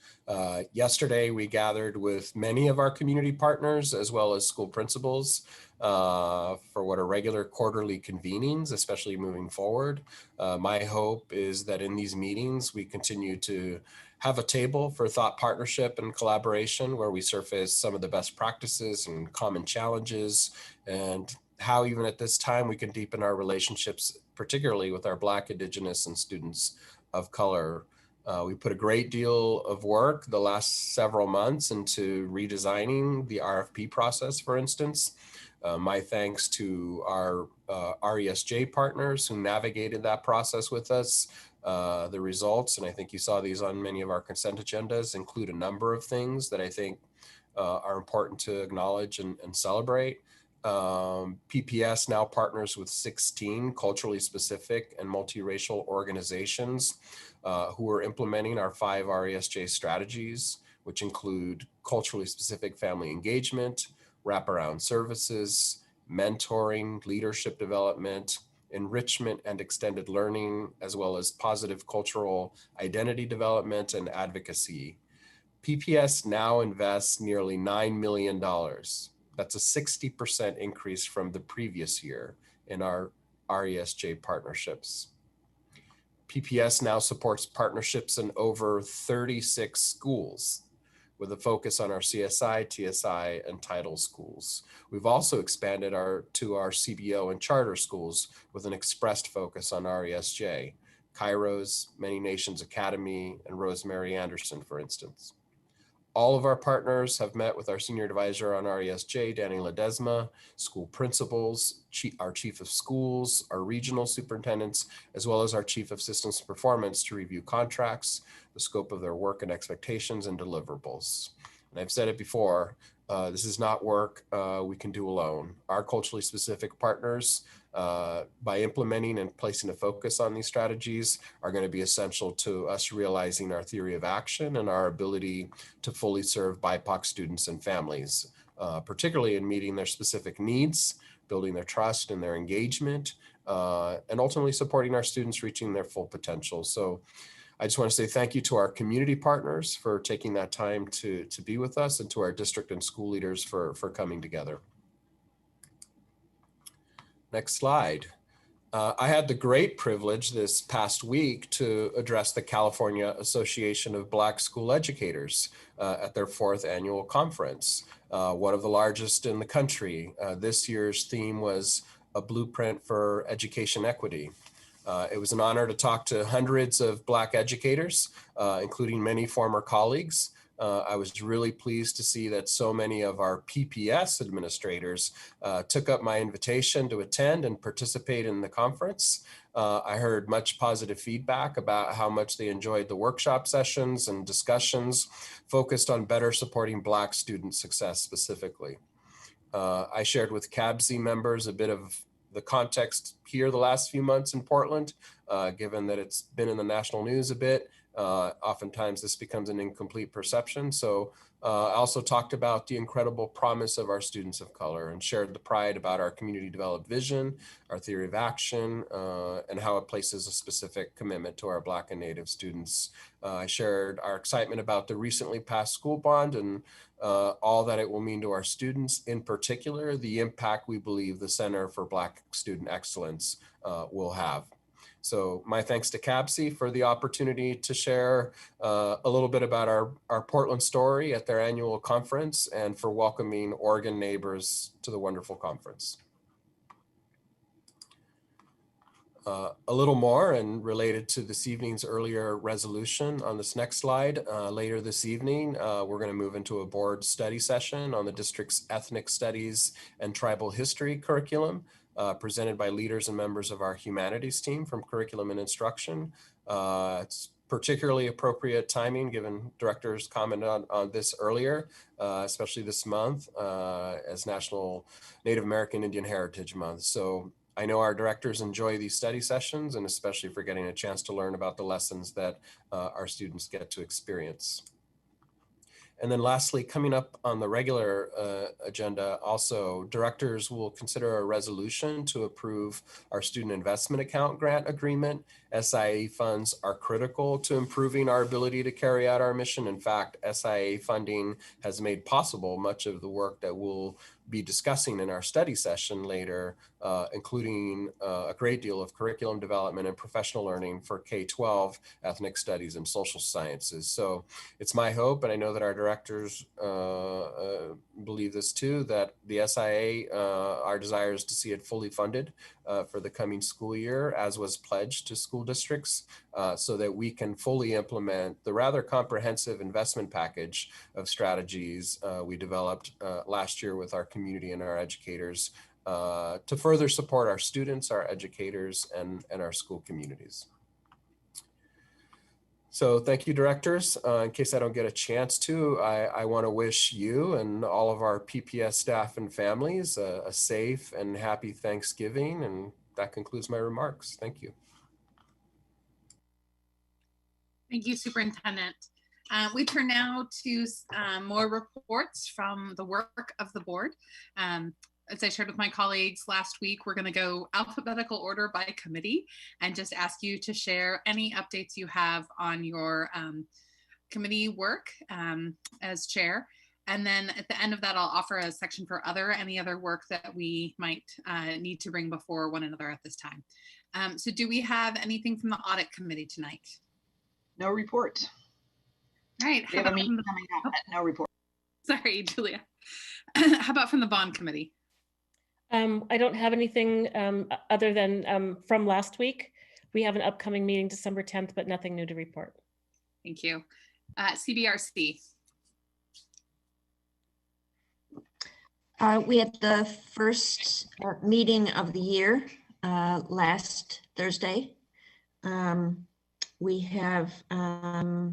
Yesterday, we gathered with many of our community partners as well as school principals for what are regular quarterly convenings, especially moving forward. My hope is that in these meetings, we continue to have a table for thought partnership and collaboration where we surface some of the best practices and common challenges and how even at this time we can deepen our relationships, particularly with our Black, Indigenous, and students of color. We put a great deal of work the last several months into redesigning the RFP process, for instance. My thanks to our RESJ partners who navigated that process with us. The results, and I think you saw these on many of our consent agendas, include a number of things that I think are important to acknowledge and celebrate. PPS now partners with 16 culturally specific and multiracial organizations who are implementing our 5 RESJ strategies, which include culturally specific family engagement, wraparound services, mentoring, leadership development, enrichment and extended learning, as well as positive cultural identity development and advocacy. PPS now invests nearly $9 million. That's a 60% increase from the previous year in our RESJ partnerships. PPS now supports partnerships in over 36 schools. with a focus on our CSI, TSI, and title schools. We've also expanded to our CBO and charter schools with an expressed focus on RESJ, Kairos, Many Nations Academy, and Rosemary Anderson, for instance. All of our partners have met with our senior advisor on RESJ, Danny Ledesma, school principals, our chief of schools, our regional superintendents, as well as our chief of systems performance to review contracts, the scope of their work and expectations and deliverables. And I've said it before, this is not work we can do alone. Our culturally specific partners, by implementing and placing a focus on these strategies, are going to be essential to us realizing our theory of action and our ability to fully serve BIPOC students and families, particularly in meeting their specific needs, building their trust and their engagement, and ultimately supporting our students reaching their full potential. So I just want to say thank you to our community partners for taking that time to be with us, and to our district and school leaders for coming together. Next slide. I had the great privilege this past week to address the California Association of Black School Educators at their 4th annual conference, one of the largest in the country. This year's theme was a blueprint for education equity. It was an honor to talk to hundreds of Black educators, including many former colleagues. I was really pleased to see that so many of our PPS administrators took up my invitation to attend and participate in the conference. I heard much positive feedback about how much they enjoyed the workshop sessions and discussions focused on better supporting Black student success specifically. I shared with CABC members a bit of the context here the last few months in Portland, given that it's been in the national news a bit. Oftentimes this becomes an incomplete perception. So I also talked about the incredible promise of our students of color and shared the pride about our community developed vision, our theory of action, and how it places a specific commitment to our Black and Native students. I shared our excitement about the recently passed school bond and all that it will mean to our students, in particular, the impact we believe the Center for Black Student Excellence will have. So my thanks to CABC for the opportunity to share a little bit about our Portland story at their annual conference, and for welcoming Oregon neighbors to the wonderful conference. A little more and related to this evening's earlier resolution on this next slide. Later this evening, we're going to move into a board study session on the district's ethnic studies and tribal history curriculum, presented by leaders and members of our humanities team from Curriculum and Instruction. It's particularly appropriate timing given directors commented on this earlier, especially this month as National Native American Indian Heritage Month. So I know our directors enjoy these study sessions, and especially for getting a chance to learn about the lessons that our students get to experience. And then lastly, coming up on the regular agenda, also directors will consider a resolution to approve our student investment account grant agreement. SIA funds are critical to improving our ability to carry out our mission. In fact, SIA funding has made possible much of the work that we'll be discussing in our study session later, including a great deal of curriculum development and professional learning for K-12 ethnic studies and social sciences. So it's my hope, and I know that our directors believe this too, that the SIA, our desire is to see it fully funded for the coming school year, as was pledged to school districts, so that we can fully implement the rather comprehensive investment package of strategies we developed last year with our community and our educators to further support our students, our educators, and our school communities. So thank you, directors. In case I don't get a chance to, I want to wish you and all of our PPS staff and families a safe and happy Thanksgiving. And that concludes my remarks. Thank you. Thank you, Superintendent. We turn now to more reports from the work of the board. As I shared with my colleagues last week, we're going to go alphabetical order by committee and just ask you to share any updates you have on your committee work as chair. And then at the end of that, I'll offer a section for any other work that we might need to bring before one another at this time. So do we have anything from the audit committee tonight? No report. All right. We have a meeting coming up, but no report. Sorry, Julia. How about from the bond committee? I don't have anything other than from last week. We have an upcoming meeting December 10th, but nothing new to report. Thank you. CBRC. We had the first meeting of the year last Thursday. We have a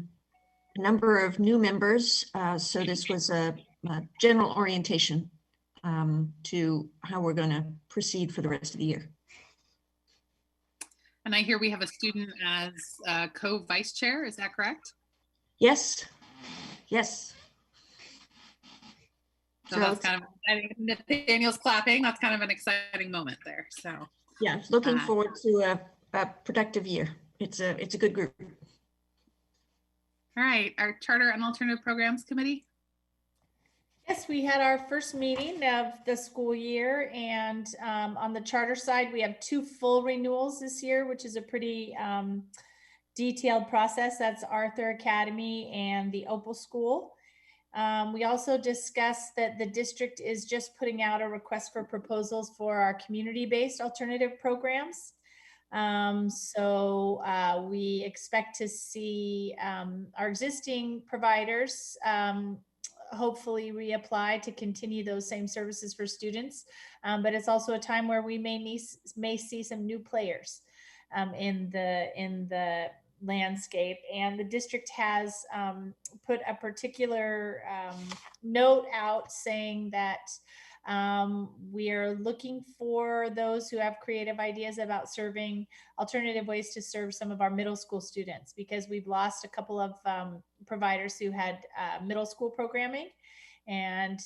number of new members, so this was a general orientation to how we're going to proceed for the rest of the year. And I hear we have a student as co-vice chair, is that correct? Yes, yes. So that's kind of, I think Nathaniel's clapping, that's kind of an exciting moment there, so. Yeah, looking forward to a productive year. It's a good group. All right, our Charter and Alternative Programs Committee. Yes, we had our first meeting of the school year, and on the charter side, we have 2 full renewals this year, which is a pretty detailed process. That's Arthur Academy and the Opal School. We also discussed that the district is just putting out a request for proposals for our community-based alternative programs. We expect to see our existing providers hopefully reapply to continue those same services for students. But it's also a time where we may see some new players in the landscape, and the district has put a particular note out saying that we are looking for those who have creative ideas about serving alternative ways to serve some of our middle school students, because we've lost a couple of providers who had middle school programming, and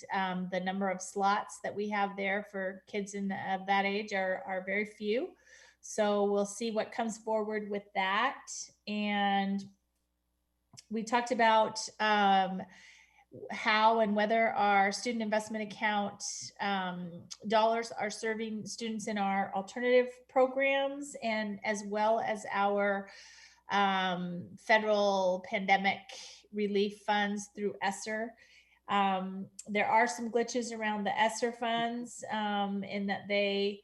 the number of slots that we have there for kids in that age are very few. So we'll see what comes forward with that. And we talked about how and whether our student investment account dollars are serving students in our alternative programs, and as well as our federal pandemic relief funds through ESSER. There are some glitches around the ESSER funds in that they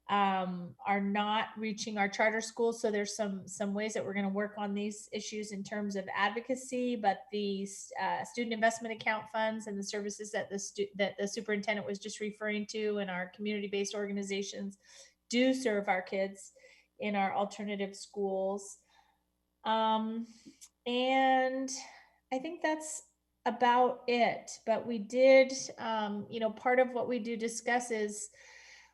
are not reaching our charter schools. So there's some ways that we're going to work on these issues in terms of advocacy, but the student investment account funds and the services that the superintendent was just referring to in our community-based organizations do serve our kids in our alternative schools. And I think that's about it, but we did, part of what we do discuss is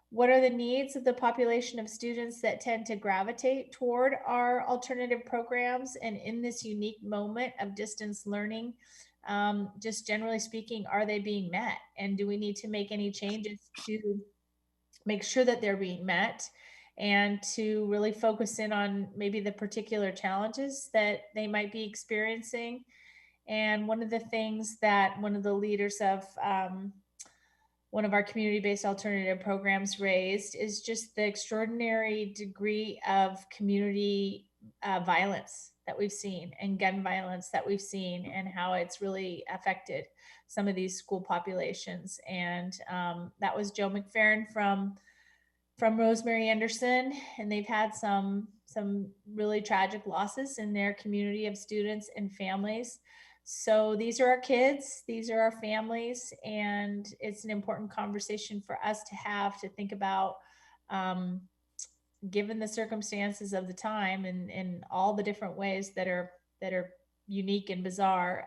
what are the needs of the population of students that tend to gravitate toward our alternative programs? And in this unique moment of distance learning, just generally speaking, are they being met? And do we need to make any changes to make sure that they're being met, and to really focus in on maybe the particular challenges that they might be experiencing? And one of the things that one of the leaders of one of our community-based alternative programs raised is just the extraordinary degree of community violence that we've seen, and gun violence that we've seen, and how it's really affected some of these school populations. And that was Joe McFerrin from Rosemary Anderson, and they've had some really tragic losses in their community of students and families. So these are our kids, these are our families, and it's an important conversation for us to have, to think about, given the circumstances of the time and all the different ways that are unique and bizarre.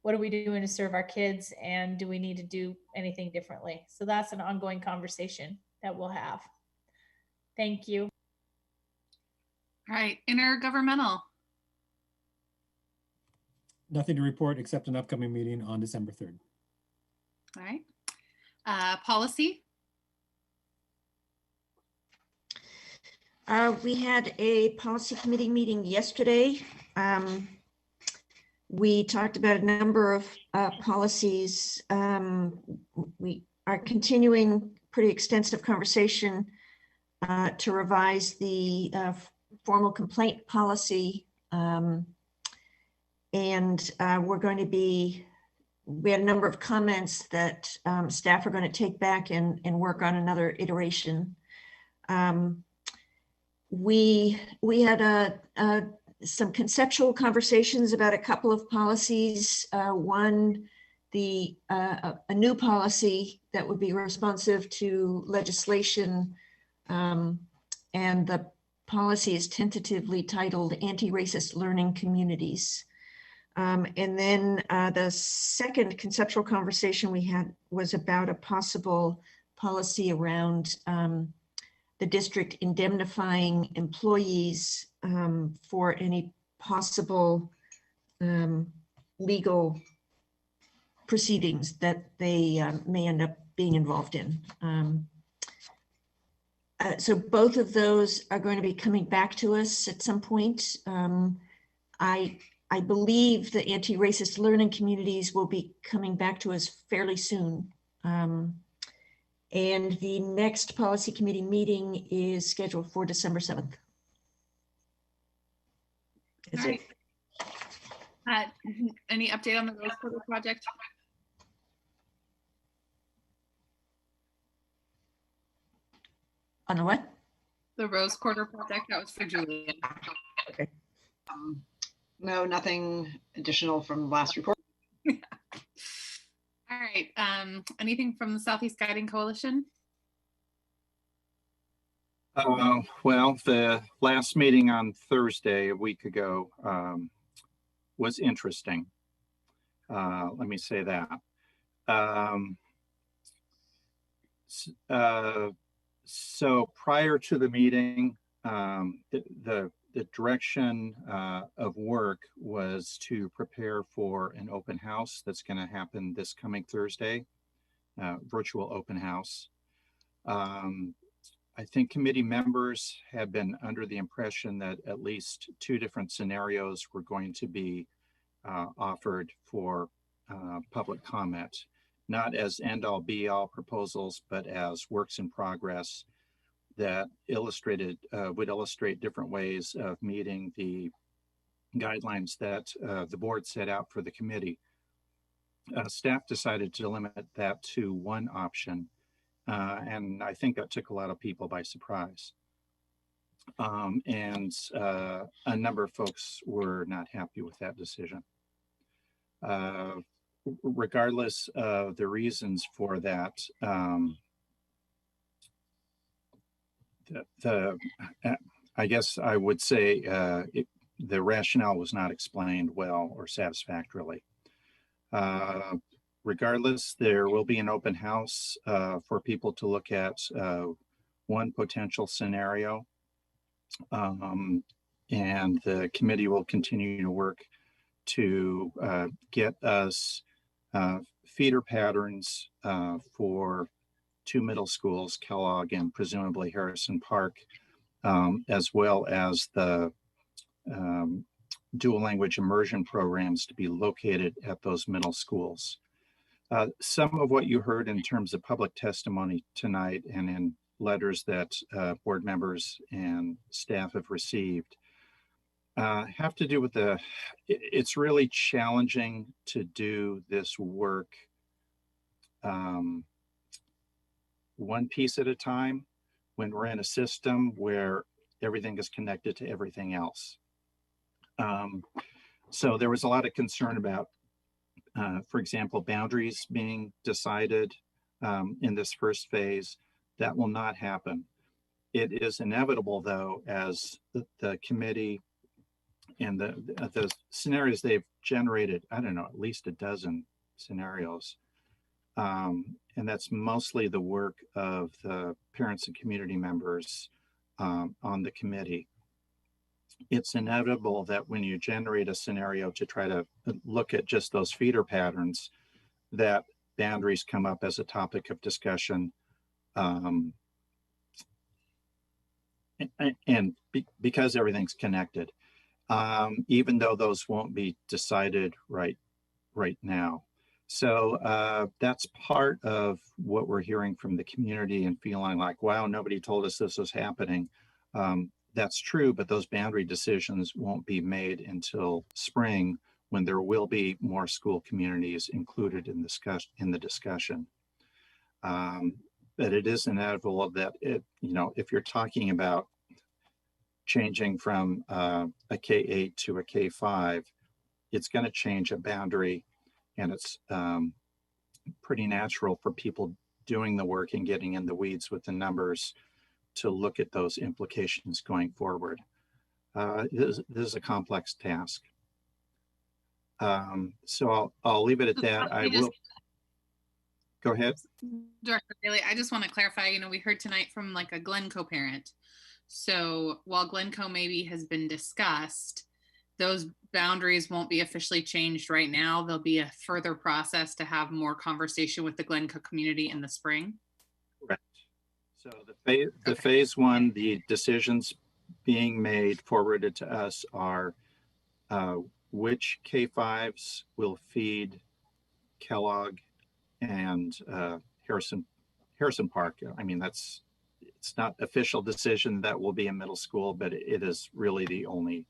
What are we doing to serve our kids, and do we need to do anything differently? So that's an ongoing conversation that we'll have. Thank you. All right, intergovernmental. Nothing to report except an upcoming meeting on December 3rd. All right. Policy. We had a policy committee meeting yesterday. We talked about a number of policies. We are continuing pretty extensive conversation to revise the formal complaint policy. And we had a number of comments that staff are going to take back and work on another iteration. We had some conceptual conversations about a couple of policies. One, a new policy that would be responsive to legislation, and the policy is tentatively titled Anti-Racist Learning Communities. And then the second conceptual conversation we had was about a possible policy around the district indemnifying employees for any possible legal proceedings that they may end up being involved in. So both of those are going to be coming back to us at some point. I believe the anti-racist learning communities will be coming back to us fairly soon. And the next policy committee meeting is scheduled for December 7th. That's it. Any update on the Rose Quarter project? On the what? The Rose Quarter project, that was for Julia. Okay. No, nothing additional from the last report. All right. Anything from the Southeast Guiding Coalition? Well, the last meeting on Thursday, a week ago, was interesting. Let me say that. So prior to the meeting, the direction of work was to prepare for an open house that's going to happen this coming Thursday, virtual open house. I think committee members have been under the impression that at least 2 different scenarios were going to be offered for public comment, not as end-all be-all proposals, but as works in progress that would illustrate different ways of meeting the guidelines that the board set out for the committee. Staff decided to limit that to one option, and I think that took a lot of people by surprise. And a number of folks were not happy with that decision. Regardless of the reasons for that, I guess I would say the rationale was not explained well or satisfactorily. Regardless, there will be an open house for people to look at one potential scenario, and the committee will continue to work to get us feeder patterns for 2 middle schools, Kellogg and presumably Harrison Park, as well as the dual language immersion programs to be located at those middle schools. Some of what you heard in terms of public testimony tonight and in letters that board members and staff have received have to do with it's really challenging to do this work one piece at a time when we're in a system where everything is connected to everything else. So there was a lot of concern about, for example, boundaries being decided in this first phase. That will not happen. It is inevitable, though, as the committee and the scenarios they've generated, I don't know, at least a dozen scenarios. And that's mostly the work of the parents and community members on the committee. It's inevitable that when you generate a scenario to try to look at just those feeder patterns, that boundaries come up as a topic of discussion. Because everything's connected, even though those won't be decided right now. So that's part of what we're hearing from the community and feeling like, wow, nobody told us this was happening. That's true, but those boundary decisions won't be made until spring when there will be more school communities included in the discussion. But it is inevitable that if you're talking about changing from a K-8 to a K-5, it's going to change a boundary, and it's pretty natural for people doing the work and getting in the weeds with the numbers to look at those implications going forward. This is a complex task. So I'll leave it at that. I will. Go ahead. Director Bailey, I just want to clarify, we heard tonight from like a Glencoe parent. So while Glencoe maybe has been discussed, those boundaries won't be officially changed right now. There'll be a further process to have more conversation with the Glencoe community in the spring. Correct. So the phase one, the decisions being made forwarded to us are which K-5s will feed Kellogg and Harrison Park. I mean, it's not official decision that will be in middle school, but it is really the only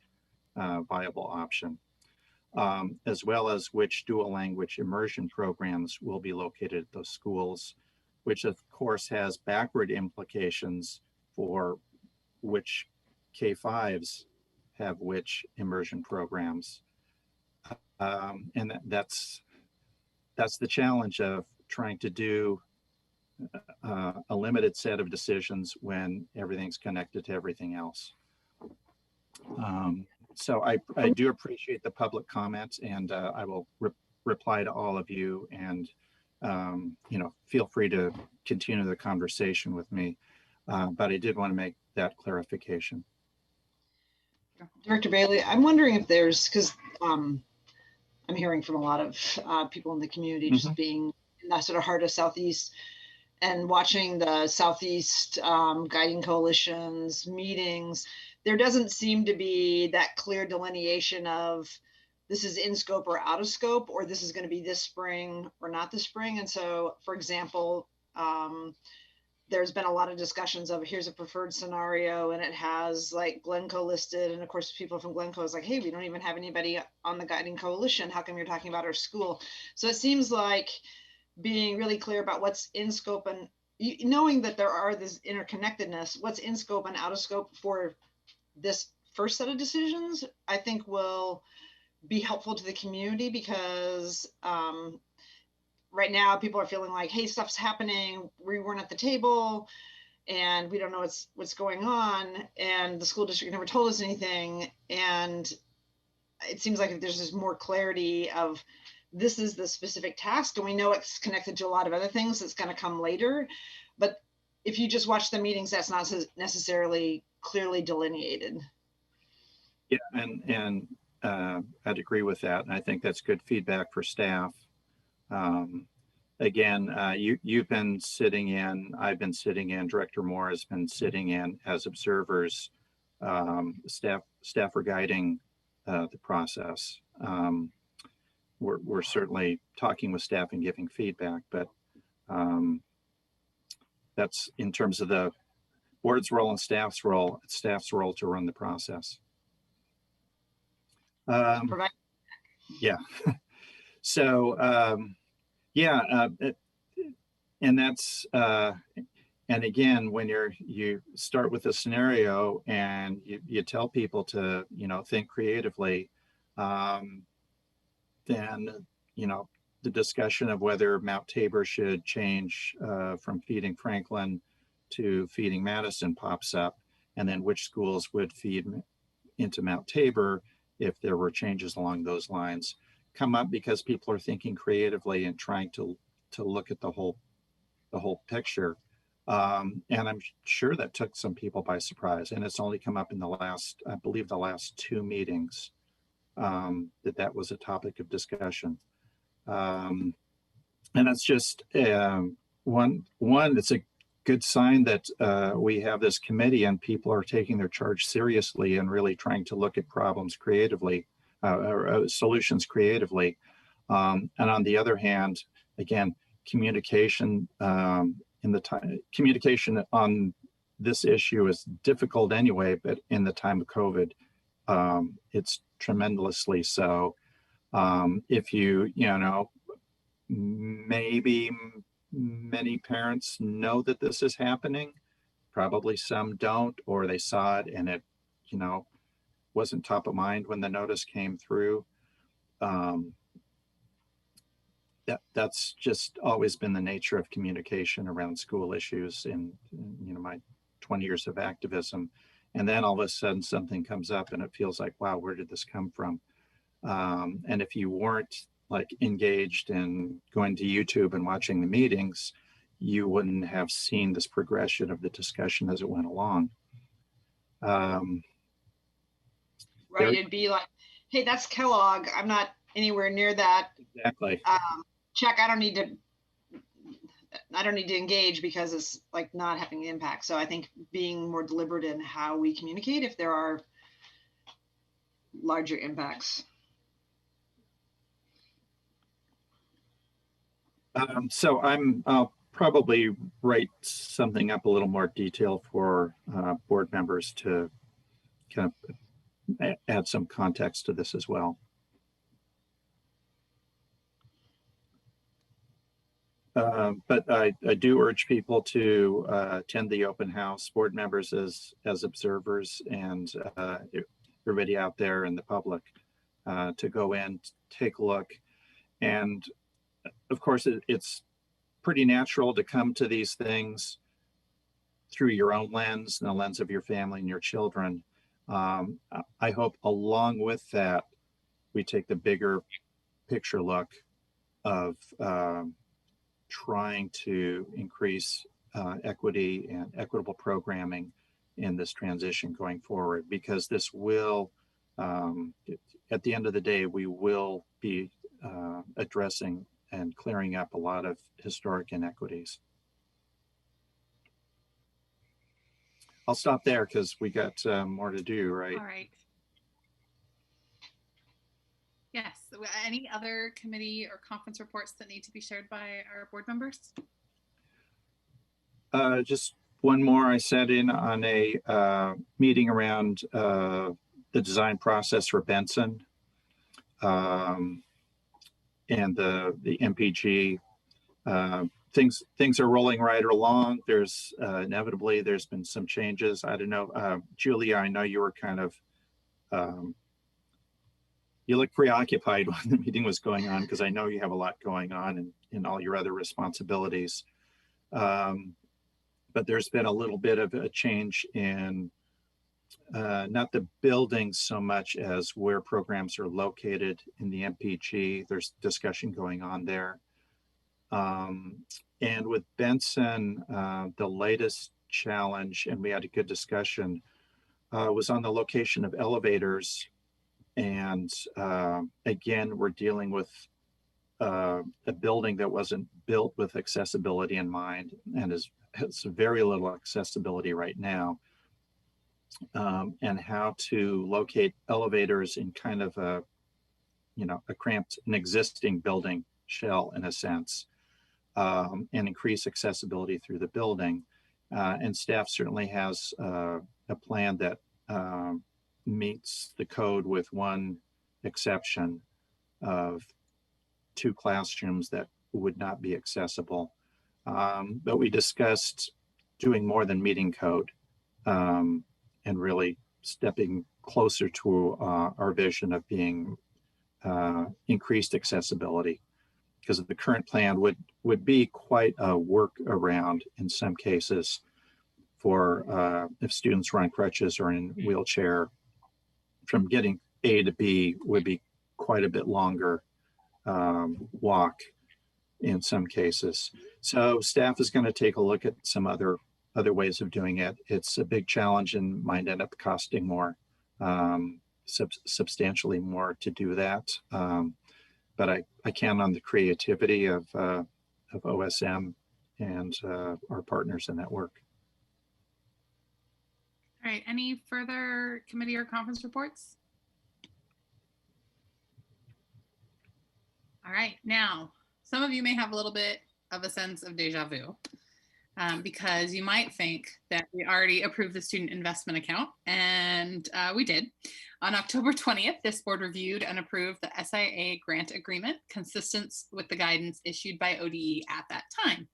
viable option, as well as which dual language immersion programs will be located at those schools, which of course has backward implications for which K-5s have which immersion programs. And that's the challenge of trying to do a limited set of decisions when everything's connected to everything else. So I do appreciate the public comments, and I will reply to all of you, and feel free to continue the conversation with me. But I did want to make that clarification. Director Bailey, I'm wondering if there's, because I'm hearing from a lot of people in the community just being in that sort of heart of Southeast and watching the Southeast Guiding Coalition's meetings. There doesn't seem to be that clear delineation of this is in scope or out of scope, or this is going to be this spring or not this spring. And so, for example, there's been a lot of discussions of here's a preferred scenario and it has like Glencoe listed. And of course, people from Glencoe is like, hey, we don't even have anybody on the Guiding Coalition. How come you're talking about our school? So it seems like being really clear about what's in scope and knowing that there are this interconnectedness, what's in scope and out of scope for this first set of decisions, I think will be helpful to the community, because right now people are feeling like, hey, stuff's happening, we weren't at the table and we don't know what's going on, and the school district never told us anything. And it seems like if there's just more clarity of this is the specific task, and we know it's connected to a lot of other things that's going to come later, but if you just watch the meetings, that's not necessarily clearly delineated. Yeah, and I'd agree with that, and I think that's good feedback for staff. Again, you've been sitting in, I've been sitting in, Director Moore has been sitting in as observers. Staff are guiding the process. We're certainly talking with staff and giving feedback, but that's in terms of the board's role and staff's role. It's staff's role to run the process. Yeah. So and that's and again, when you start with a scenario and you tell people to think creatively, then the discussion of whether Mount Tabor should change from feeding Franklin to feeding Madison pops up, and then which schools would feed into Mount Tabor if there were changes along those lines come up, because people are thinking creatively and trying to look at the whole picture. And I'm sure that took some people by surprise, and it's only come up in the last, I believe the last 2 meetings that was a topic of discussion. And that's just one, it's a good sign that we have this committee and people are taking their charge seriously and really trying to look at problems creatively, or solutions creatively. And on the other hand, again, communication communication on this issue is difficult anyway, but in the time of COVID, it's tremendously so. If you know, maybe many parents know that this is happening, probably some don't, or they saw it and it, wasn't top of mind when the notice came through. That's just always been the nature of communication around school issues in my 20 years of activism. And then all of a sudden something comes up and it feels like, wow, where did this come from? And if you weren't like engaged in going to YouTube and watching the meetings, you wouldn't have seen this progression of the discussion as it went along. Right, it'd be like, hey, that's Kellogg. I'm not anywhere near that. Exactly. Check, I don't need to engage because it's like not having an impact. So I think being more deliberate in how we communicate if there are larger impacts. So I'll probably write something up a little more detailed for board members to kind of add some context to this as well. But I do urge people to attend the open house, board members as observers, and everybody out there in the public to go in, take a look. And of course, it's pretty natural to come to these things through your own lens and the lens of your family and your children. I hope along with that, we take the bigger picture look of trying to increase equity and equitable programming in this transition going forward, because this will, at the end of the day, we will be addressing and clearing up a lot of historic inequities. I'll stop there because we got more to do, right? All right. Yes. Any other committee or conference reports that need to be shared by our board members? Just one more. I sat in on a meeting around the design process for Benson and the MPG. Things are rolling right along. There's inevitably there's been some changes. I don't know, Julia, I know you were kind of you look preoccupied when the meeting was going on, because I know you have a lot going on in all your other responsibilities. But there's been a little bit of a change in not the building so much as where programs are located in the MPG. There's discussion going on there. And with Benson, the latest challenge, and we had a good discussion, was on the location of elevators. And again, we're dealing with a building that wasn't built with accessibility in mind and has very little accessibility right now. And how to locate elevators in kind of a cramped, an existing building shell in a sense, and increase accessibility through the building. And staff certainly has a plan that meets the code with one exception of 2 classrooms that would not be accessible. But we discussed doing more than meeting code and really stepping closer to our vision of being increased accessibility, because the current plan would be quite a workaround in some cases for if students were on crutches or in wheelchair. From getting A to B would be quite a bit longer walk in some cases. So staff is going to take a look at some other ways of doing it. It's a big challenge and might end up costing more, substantially more to do that. But I count on the creativity of OSM and our partners in that work. All right, any further committee or conference reports? All right, now, some of you may have a little bit of a sense of deja vu. because you might think that we already approved the student investment account, and we did. On October 20th, this board reviewed and approved the SIA grant agreement consistent with the guidance issued by ODE at that time.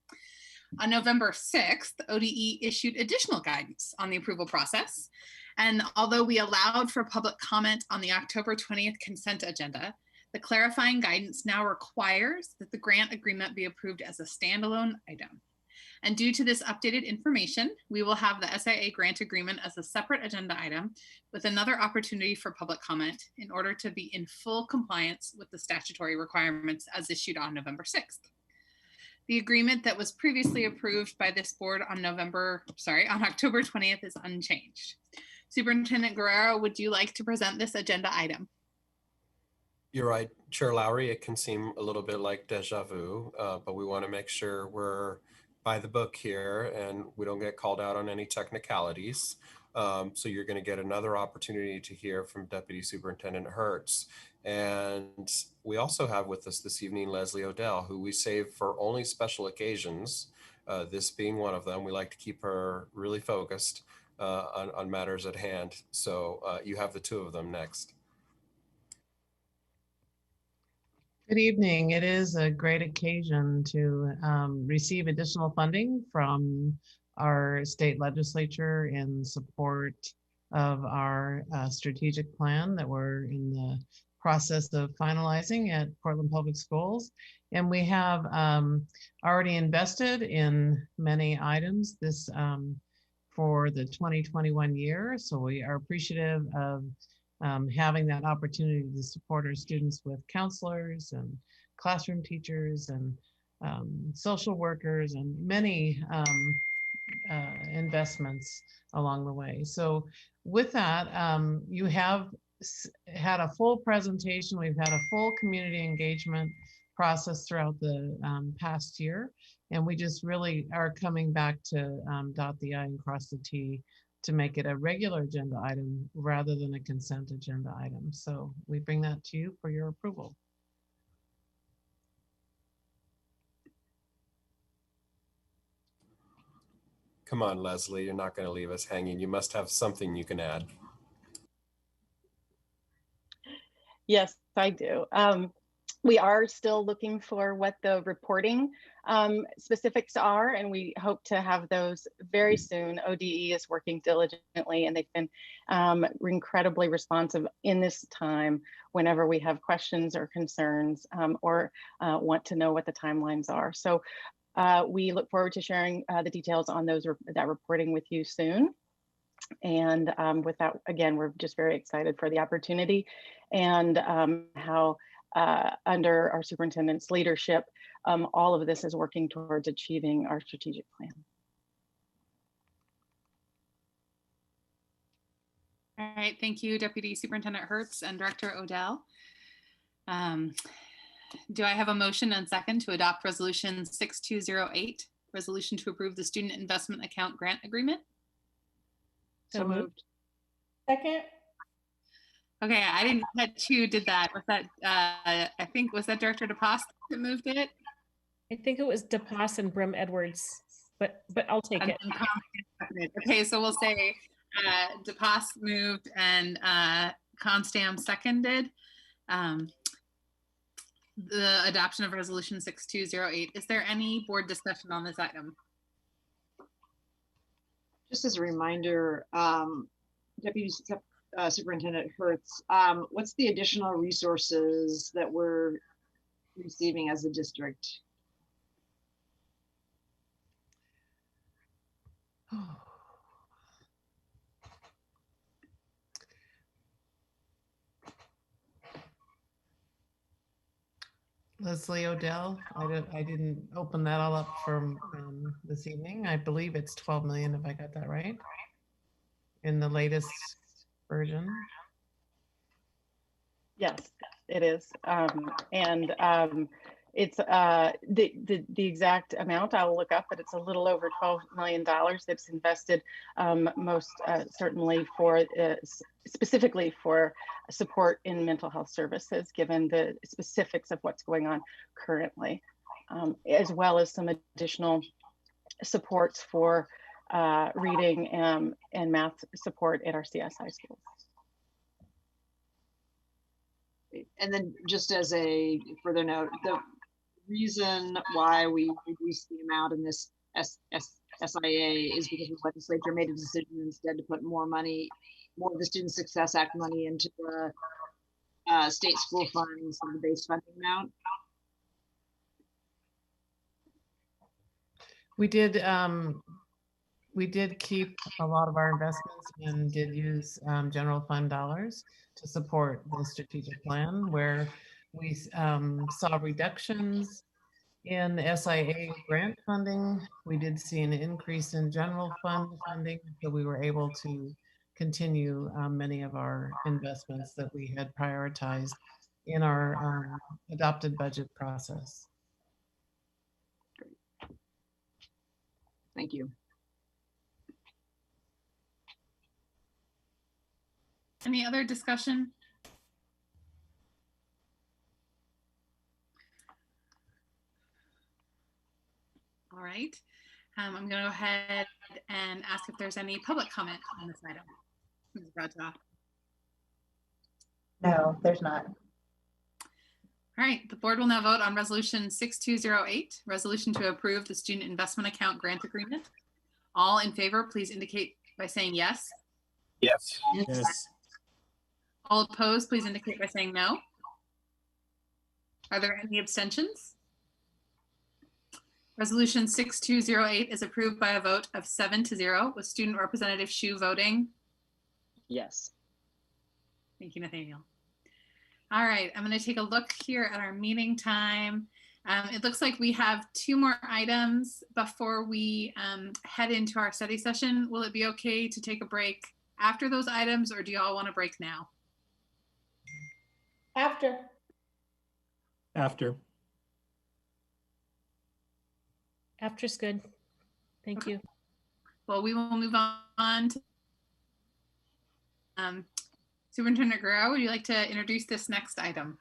On November 6th, ODE issued additional guidance on the approval process. And although we allowed for public comment on the October 20th consent agenda, the clarifying guidance now requires that the grant agreement be approved as a standalone item. And due to this updated information, we will have the SIA grant agreement as a separate agenda item with another opportunity for public comment in order to be in full compliance with the statutory requirements as issued on November 6th. The agreement that was previously approved by this board on October 20th is unchanged. Superintendent Guerrero, would you like to present this agenda item? You're right, Chair Lowry, it can seem a little bit like deja vu, but we want to make sure we're by the book here and we don't get called out on any technicalities. So you're going to get another opportunity to hear from Deputy Superintendent Hertz. And we also have with us this evening Leslie Odell, who we save for only special occasions, this being one of them. We like to keep her really focused on matters at hand. So you have the two of them next. Good evening. It is a great occasion to receive additional funding from our state legislature in support of our strategic plan that we're in the process of finalizing at Portland Public Schools. And we have already invested in many items this for the 2021 year. So we are appreciative of having that opportunity to support our students with counselors and classroom teachers and social workers and many investments along the way. So with that, you have had a full presentation. We've had a full community engagement process throughout the past year. And we just really are coming back to dot the I and cross the T to make it a regular agenda item rather than a consent agenda item. So we bring that to you for your approval. Come on, Leslie, you're not going to leave us hanging. You must have something you can add. Yes, I do. We are still looking for what the reporting specifics are, and we hope to have those very soon. ODE is working diligently, and they've been incredibly responsive in this time whenever we have questions or concerns or want to know what the timelines are. So we look forward to sharing the details on that reporting with you soon. And with that, again, we're just very excited for the opportunity and how under our superintendent's leadership, all of this is working towards achieving our strategic plan. All right, thank you, Deputy Superintendent Hertz and Director Odell. Do I have a motion and second to adopt Resolution 6208, resolution to approve the Student Investment Account Grant Agreement? So moved. Second. Okay, I didn't catch who did that. Was that, I think, was that Director DePass that moved it? I think it was DePass and Brim Edwards, but I'll take it. Okay, so we'll say DePass moved and Constam seconded the adoption of Resolution 6208. Is there any board discussion on this item? Just as a reminder, Deputy Superintendent Hertz, what's the additional resources that we're receiving as a district? Leslie Odell, I didn't open that all up from this evening. I believe it's 12 million, if I got that right, in the latest version. Yes, it is. It's the exact amount I will look up, but it's a little over $12 million that's invested most certainly for specifically for support in mental health services, given the specifics of what's going on currently, as well as some additional supports for reading and math support at our CSI schools. And then just as a further note, the reason why we reduced the amount in this SIA is because the legislature made a decision instead to put more of the Student Success Act money into the state school funds and the base funding amount. We did keep a lot of our investments and did use general fund dollars to support the strategic plan, where we saw reductions in the SIA grant funding. We did see an increase in general fund funding, so we were able to continue many of our investments that we had prioritized in our adopted budget process. Thank you. Any other discussion? All right. I'm going to go ahead and ask if there's any public comment on this item. Ms. Bradshaw. No, there's not. All right, the board will now vote on resolution 6208, resolution to approve the student investment account grant agreement. All in favor, please indicate by saying yes. Yes. Yes. All opposed, please indicate by saying no. Are there any abstentions? Resolution 6208 is approved by a vote of 7-0 with Student Representative Shu voting. Yes. Thank you, Nathaniel. All right, I'm going to take a look here at our meeting time. It looks like we have 2 more items before we head into our study session. Will it be okay to take a break after those items, or do you all want to break now? After. After. After's good. Thank you. Well, we will move on to Superintendent Guerrero, would you like to introduce this next item?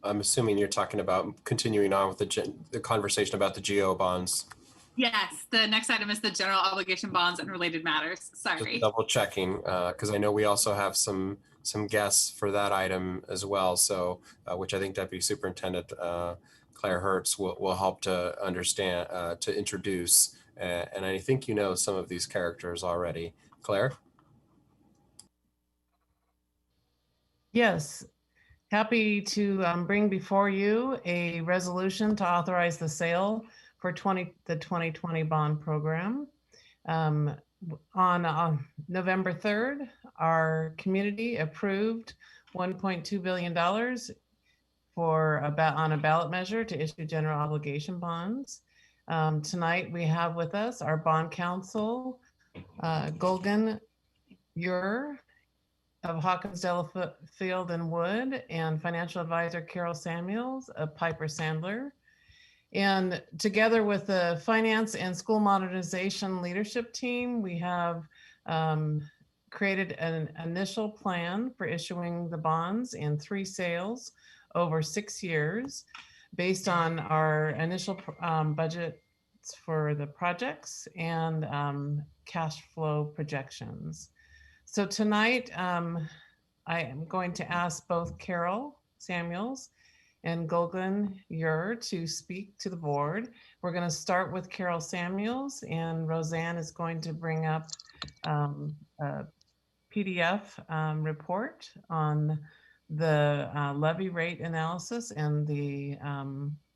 I'm assuming you're talking about continuing on with the conversation about the GO bonds. Yes, the next item is the general obligation bonds and related matters. Sorry. Just double checking, because I know we also have some guests for that item as well. So, which I think Deputy Superintendent Claire Hertz will help to understand, to introduce. And I think you know some of these characters already. Claire? Yes. Happy to bring before you a resolution to authorize the sale for the 2020 bond program. On November 3rd, our community approved $1.2 billion on a ballot measure to issue general obligation bonds. Tonight we have with us our bond counsel, Golgan Ure of Hawkins, Delafield and Wood, and financial advisor Carol Samuels of Piper Sandler. And together with the finance and school modernization leadership team, we have created an initial plan for issuing the bonds in 3 sales over 6 years based on our initial budgets for the projects and cash flow projections. So tonight, I am going to ask both Carol Samuels and Golgan Ure to speak to the board. We're going to start with Carol Samuels, and Roseanne is going to bring up a PDF report on the levy rate analysis and the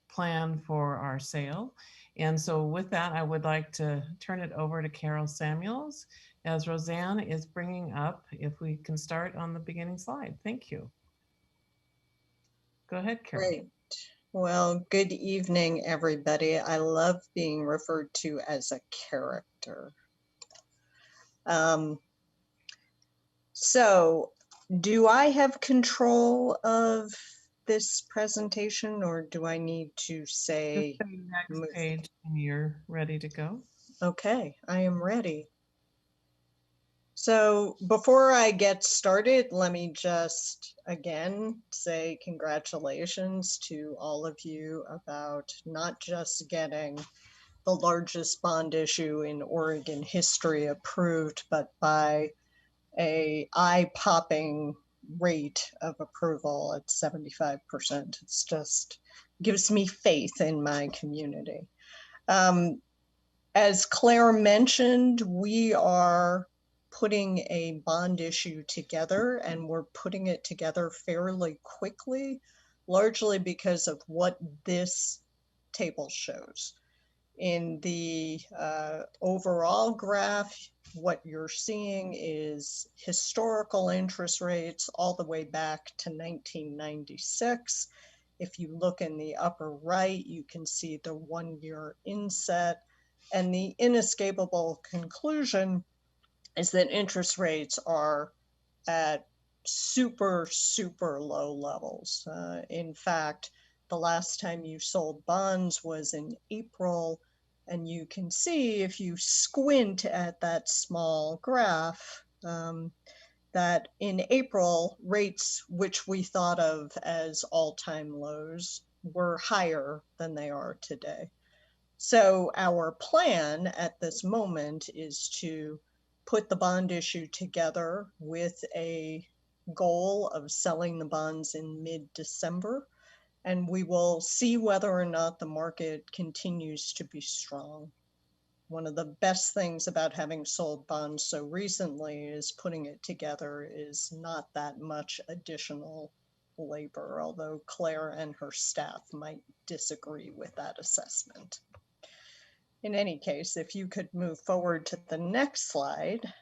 plan for our sale. And so with that, I would like to turn it over to Carol Samuels as Roseanne is bringing up, if we can start on the beginning slide. Thank you. Go ahead, Carol. Great. Well, good evening, everybody. I love being referred to as a character. So do I have control of this presentation, or do I need to say next page when you're ready to go? Okay, I am ready. So before I get started, let me just again say congratulations to all of you about not just getting the largest bond issue in Oregon history approved, but by a eye-popping rate of approval at 75%. It's just gives me faith in my community. As Claire mentioned, we are putting a bond issue together, and we're putting it together fairly quickly, largely because of what this table shows. In the overall graph, what you're seeing is historical interest rates all the way back to 1996. If you look in the upper right, you can see the 1-year inset, and the inescapable conclusion is that interest rates are at super, super low levels. In fact, the last time you sold bonds was in April, and you can see if you squint at that small graph that in April, rates which we thought of as all-time lows were higher than they are today. So our plan at this moment is to put the bond issue together with a goal of selling the bonds in mid-December, and we will see whether or not the market continues to be strong. One of the best things about having sold bonds so recently is putting it together is not that much additional labor, although Claire and her staff might disagree with that assessment. In any case, if you could move forward to the next slide.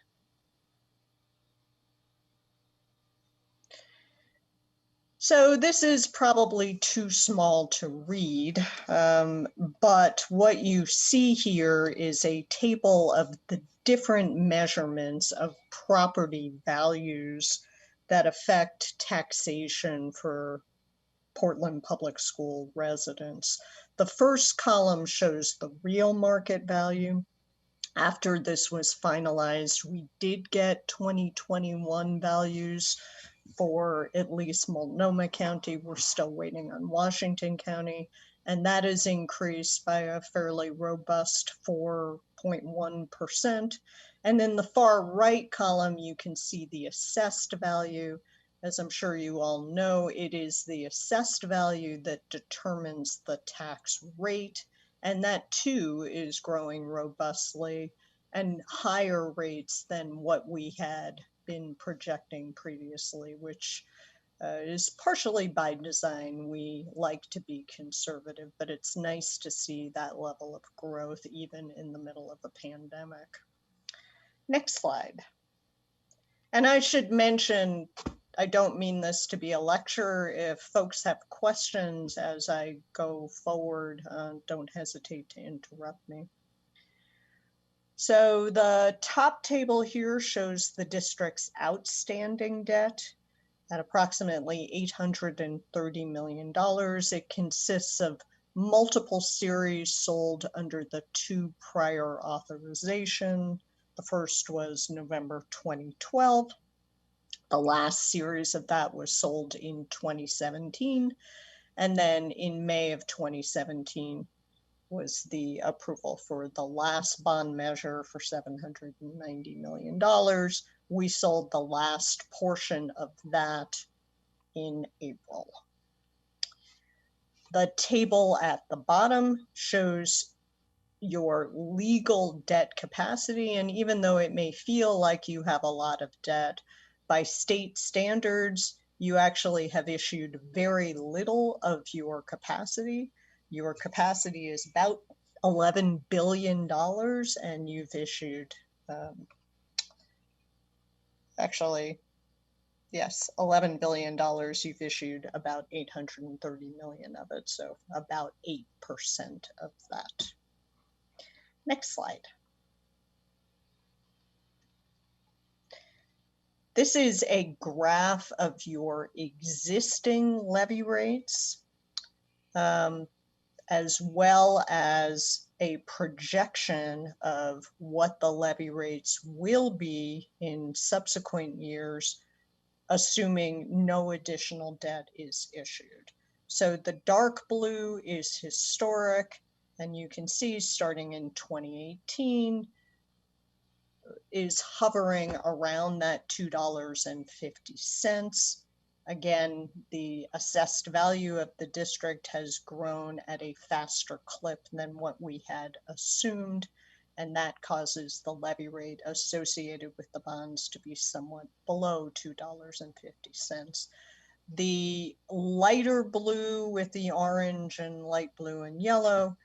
So this is probably too small to read, but what you see here is a table of the different measurements of property values that affect taxation for Portland Public School residents. The first column shows the real market value. After this was finalized, we did get 2021 values for at least Multnomah County. We're still waiting on Washington County, and that is increased by a fairly robust 4.1%. And in the far right column, you can see the assessed value. As I'm sure you all know, it is the assessed value that determines the tax rate, and that too is growing robustly and higher rates than what we had been projecting previously, which is partially by design. We like to be conservative, but it's nice to see that level of growth even in the middle of a pandemic. Next slide. And I should mention, I don't mean this to be a lecture. If folks have questions as I go forward, don't hesitate to interrupt me. So the top table here shows the district's outstanding debt at approximately $830 million. It consists of multiple series sold under the 2 prior authorization. The first was November 2012. The last series of that was sold in 2017. And then in May of 2017 was the approval for the last bond measure for $790 million. We sold the last portion of that in April. The table at the bottom shows your legal debt capacity. And even though it may feel like you have a lot of debt, by state standards, you actually have issued very little of your capacity. Your capacity is about $11 billion, and you've issued, actually, yes, $11 billion. You've issued about 830 million of it, so about 8% of that. Next slide. This is a graph of your existing levy rates, as well as a projection of what the levy rates will be in subsequent years, assuming no additional debt is issued. So the dark blue is historic, and you can see starting in 2018 is hovering around that $2.50. Again, the assessed value of the district has grown at a faster clip than what we had assumed, and that causes the levy rate associated with the bonds to be somewhat below $2.50. The lighter blue with the orange and light blue and yellow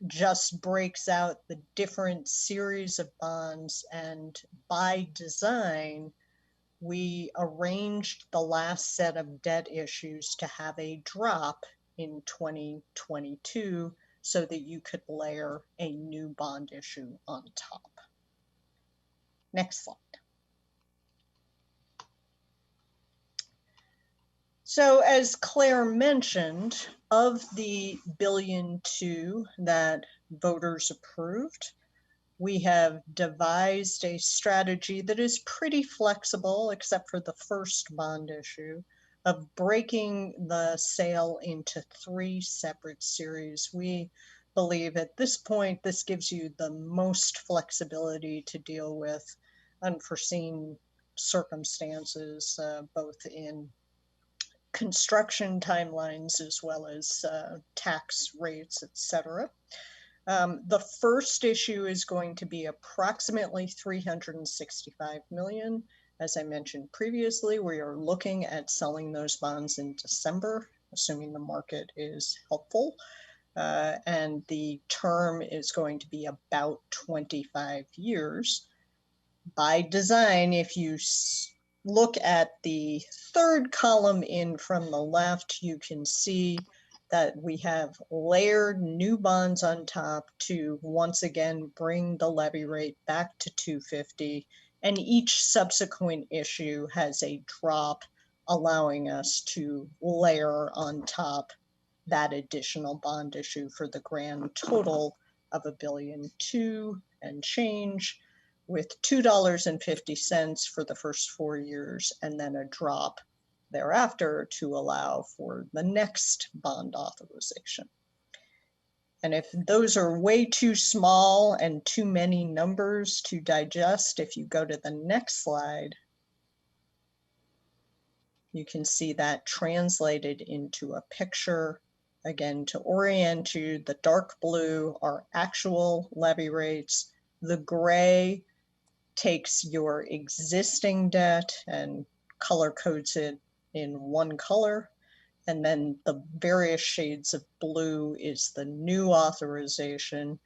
just breaks out the different series of bonds, and by design, we arranged the last set of debt issues to have a drop in 2022 so that you could layer a new bond issue on top. Next slide. So as Claire mentioned, of the $1.2 billion that voters approved, we have devised a strategy that is pretty flexible, except for the first bond issue, of breaking the sale into 3 separate series. We believe at this point, this gives you the most flexibility to deal with unforeseen circumstances, both in construction timelines as well as tax rates, etc. The first issue is going to be approximately $365 million. As I mentioned previously, we are looking at selling those bonds in December, assuming the market is helpful. And the term is going to be about 25 years. By design, if you look at the third column in from the left, you can see that we have layered new bonds on top to once again bring the levy rate back to $2.50, and each subsequent issue has a drop, allowing us to layer on top that additional bond issue for the grand total of $1.2 billion and change, with $2.50 for the first 4 years, and then a drop thereafter to allow for the next bond authorization. And if those are way too small and too many numbers to digest, if you go to the next slide, you can see that translated into a picture. Again, to orient you, the dark blue are actual levy rates. The gray takes your existing debt and color codes it in one color. And then the various shades of blue is the new authorization,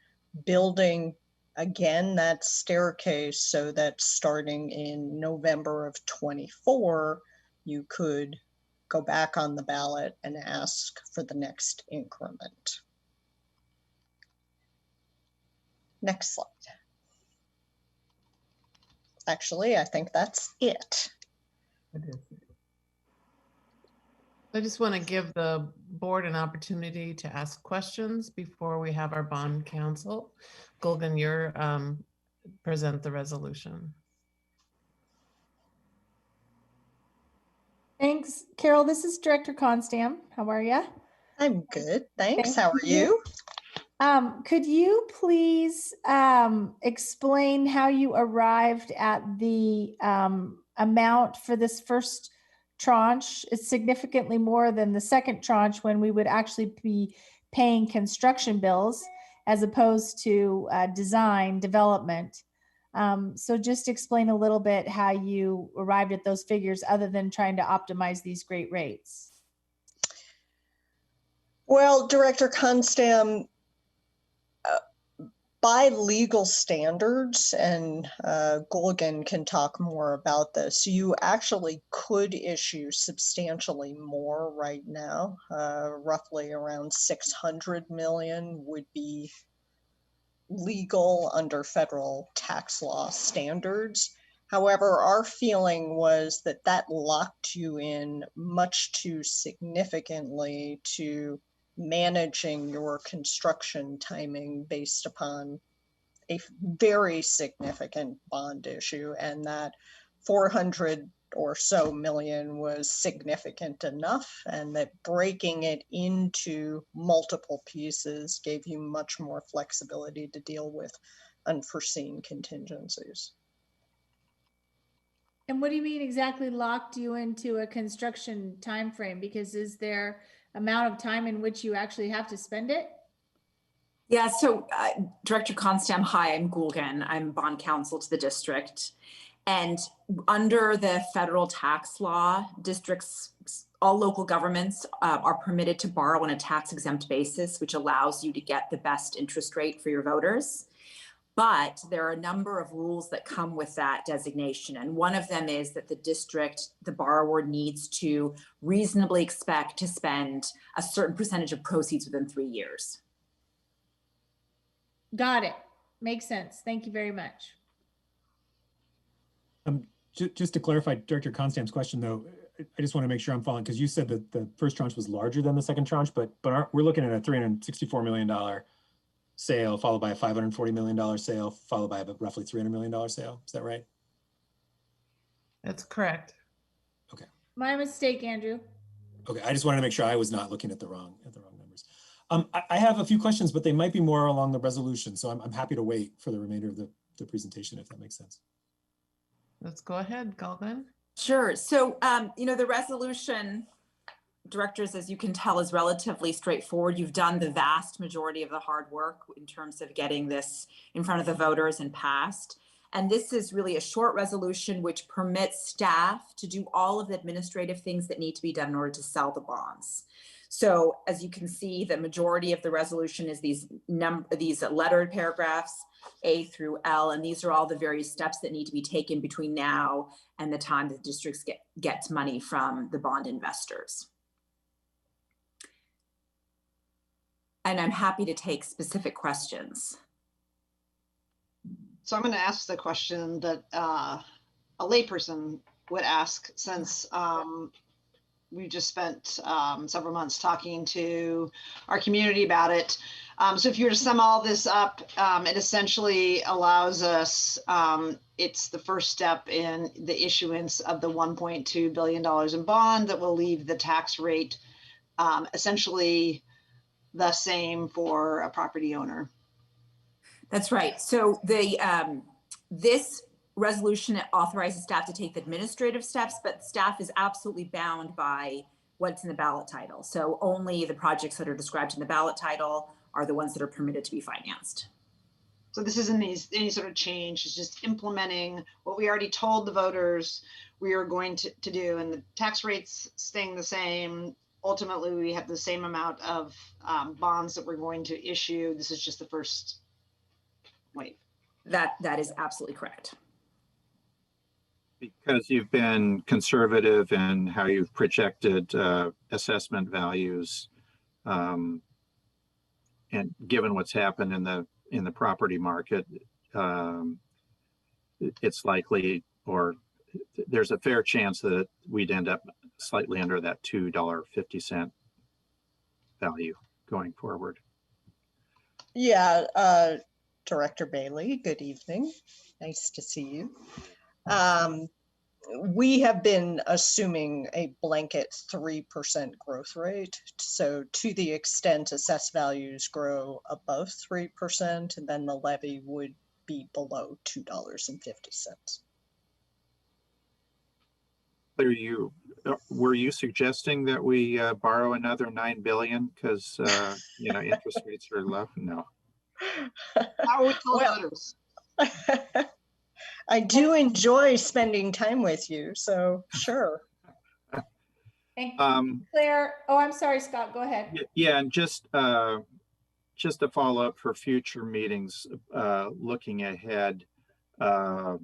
building again that staircase so that starting in November of 24, you could go back on the ballot and ask for the next increment. Next slide. Actually, I think that's it. I just want to give the board an opportunity to ask questions before we have our bond council. Gulgan, you're present the resolution. Thanks, Carol. This is Director Constam. How are you? I'm good, thanks. How are you? Could you please explain how you arrived at the amount for this first tranche? It's significantly more than the second tranche when we would actually be paying construction bills as opposed to design development. So just explain a little bit how you arrived at those figures other than trying to optimize these great rates. Well, Director Constam, by legal standards, and Gulgan can talk more about this, you actually could issue substantially more right now. Roughly around 600 million would be legal under federal tax law standards. However, our feeling was that that locked you in much too significantly to managing your construction timing based upon a very significant bond issue, and that 400 or so million was significant enough, and that breaking it into multiple pieces gave you much more flexibility to deal with unforeseen contingencies. And what do you mean exactly locked you into a construction time frame? Because is there amount of time in which you actually have to spend it? Yeah, so Director Constam, hi, I'm Gulgan. I'm bond counsel to the district. And under the federal tax law, districts, all local governments are permitted to borrow on a tax exempt basis, which allows you to get the best interest rate for your voters. But there are a number of rules that come with that designation. And one of them is that the district, the borrower, needs to reasonably expect to spend a certain percentage of proceeds within 3 years. Got it. Makes sense. Thank you very much. Just to clarify Director Constam's question, though, I just want to make sure I'm following, because you said that the first tranche was larger than the second tranche, but we're looking at a $364 million sale, followed by a $540 million sale, followed by a roughly $300 million sale. Is that right? That's correct. Okay. My mistake, Andrew. Okay, I just wanted to make sure I was not looking at the wrong numbers. I have a few questions, but they might be more along the resolution, so I'm happy to wait for the remainder of the presentation, if that makes sense. Let's go ahead, Galvin. Sure. So, the resolution, directors, as you can tell, is relatively straightforward. You've done the vast majority of the hard work in terms of getting this in front of the voters and passed. And this is really a short resolution which permits staff to do all of the administrative things that need to be done in order to sell the bonds. So as you can see, the majority of the resolution is these lettered paragraphs, A through L, and these are all the various steps that need to be taken between now and the time the districts gets money from the bond investors. And I'm happy to take specific questions. So I'm going to ask the question that a layperson would ask, since we just spent several months talking to our community about it. So if you were to sum all this up, it essentially allows us, it's the first step in the issuance of the $1.2 billion in bond that will leave the tax rate essentially the same for a property owner. That's right. So this resolution authorizes staff to take the administrative steps, but staff is absolutely bound by what's in the ballot title. So only the projects that are described in the ballot title are the ones that are permitted to be financed. So this isn't any sort of change, it's just implementing what we already told the voters we are going to do, and the tax rates staying the same. Ultimately, we have the same amount of bonds that we're going to issue. This is just the first wave. That is absolutely correct. Because you've been conservative in how you've projected assessment values, and given what's happened in the property market, it's likely, or there's a fair chance that we'd end up slightly under that $2.50 value going forward. Yeah, Director Bailey, good evening. Nice to see you. We have been assuming a blanket 3% growth rate. So to the extent assessed values grow above 3%, then the levy would be below $2.50. Were you suggesting that we borrow another $9 billion because interest rates are low? No. How are we told others? I do enjoy spending time with you, so sure. Thank you, Claire. Oh, I'm sorry, Scott. Go ahead. Yeah, and just to follow up for future meetings, looking ahead, and